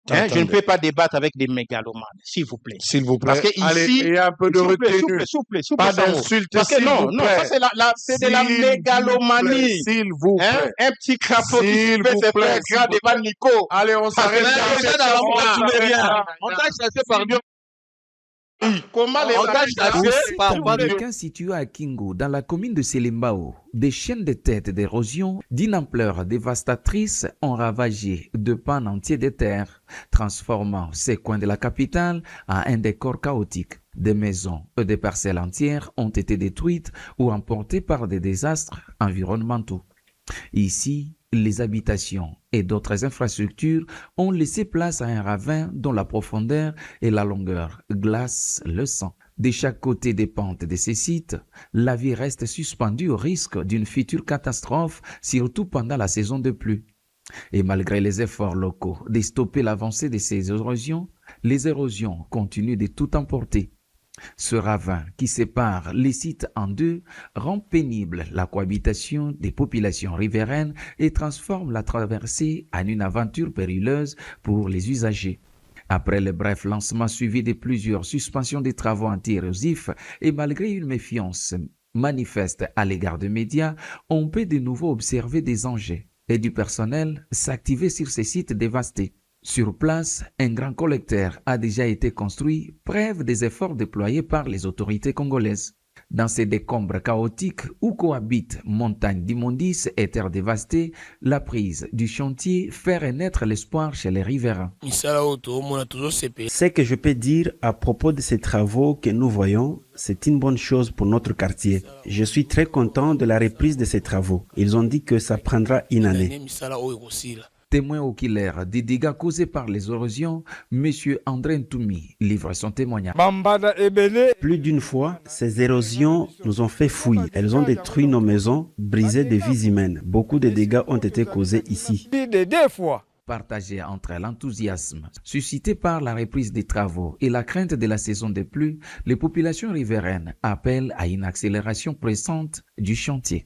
[SPEAKER 2] Je ne peux pas débattre avec des mégalomanes, s'il vous plaît.
[SPEAKER 1] S'il vous plaît.
[SPEAKER 2] Parce que ici,
[SPEAKER 1] il y a un peu de retenue.
[SPEAKER 2] S'il vous plaît.
[SPEAKER 1] Pas d'insultes,
[SPEAKER 2] parce que non, ça c'est de la mégalomanie.
[SPEAKER 1] S'il vous plaît.
[SPEAKER 2] Un petit crapaud qui se fait se faire grand devant Nico.
[SPEAKER 1] Allez, on s'arrête là.
[SPEAKER 3] On t'a chassé par Dieu.
[SPEAKER 4] Le camp situé à Kingo, dans la commune de Selembao, des chaînes de tête d'érosion d'une ampleur dévastatrice ont ravagé de pans entiers de terre, transformant ces coins de la capitale en un décor chaotique. Des maisons et des parcelles entières ont été détruites ou emportées par des désastres environnementaux. Ici, les habitations et d'autres infrastructures ont laissé place à un ravin dont la profondeur et la longueur glacent le sang. De chaque côté des pentes de ces sites, la vie reste suspendue au risque d'une future catastrophe, surtout pendant la saison de pluie. Et malgré les efforts locaux de stopper l'avancée de ces érosions, les érosions continuent de tout emporter. Ce ravin qui sépare les sites en deux rend pénible la cohabitation des populations riveraines et transforme la traversée en une aventure périlleuse pour les usagers. Après le bref lancement suivi de plusieurs suspensions des travaux anti-érosifs et malgré une méfiance manifeste à l'égard des médias, on peut de nouveau observer des engins et du personnel s'activer sur ces sites dévastés. Sur place, un grand collecteur a déjà été construit, preuve des efforts déployés par les autorités congolaises. Dans ces décombres chaotiques où cohabitent montagnes d'immondices et terres dévastées, la prise du chantier fait renaître l'espoir chez les riverains.
[SPEAKER 5] Ce que je peux dire à propos de ces travaux que nous voyons, c'est une bonne chose pour notre quartier. Je suis très content de la reprise de ces travaux. Ils ont dit que ça prendra une année.
[SPEAKER 4] Témoin oculaire des dégâts causés par les érosions, M. André Ntoumi livre son témoignage.
[SPEAKER 5] Plus d'une fois, ces érosions nous ont fait fouiller. Elles ont détruit nos maisons, brisé des vies humaines. Beaucoup de dégâts ont été causés ici.
[SPEAKER 4] Partagé entre l'enthousiasme suscité par la reprise des travaux et la crainte de la saison des pluies, les populations riveraines appellent à une accélération pressante du chantier.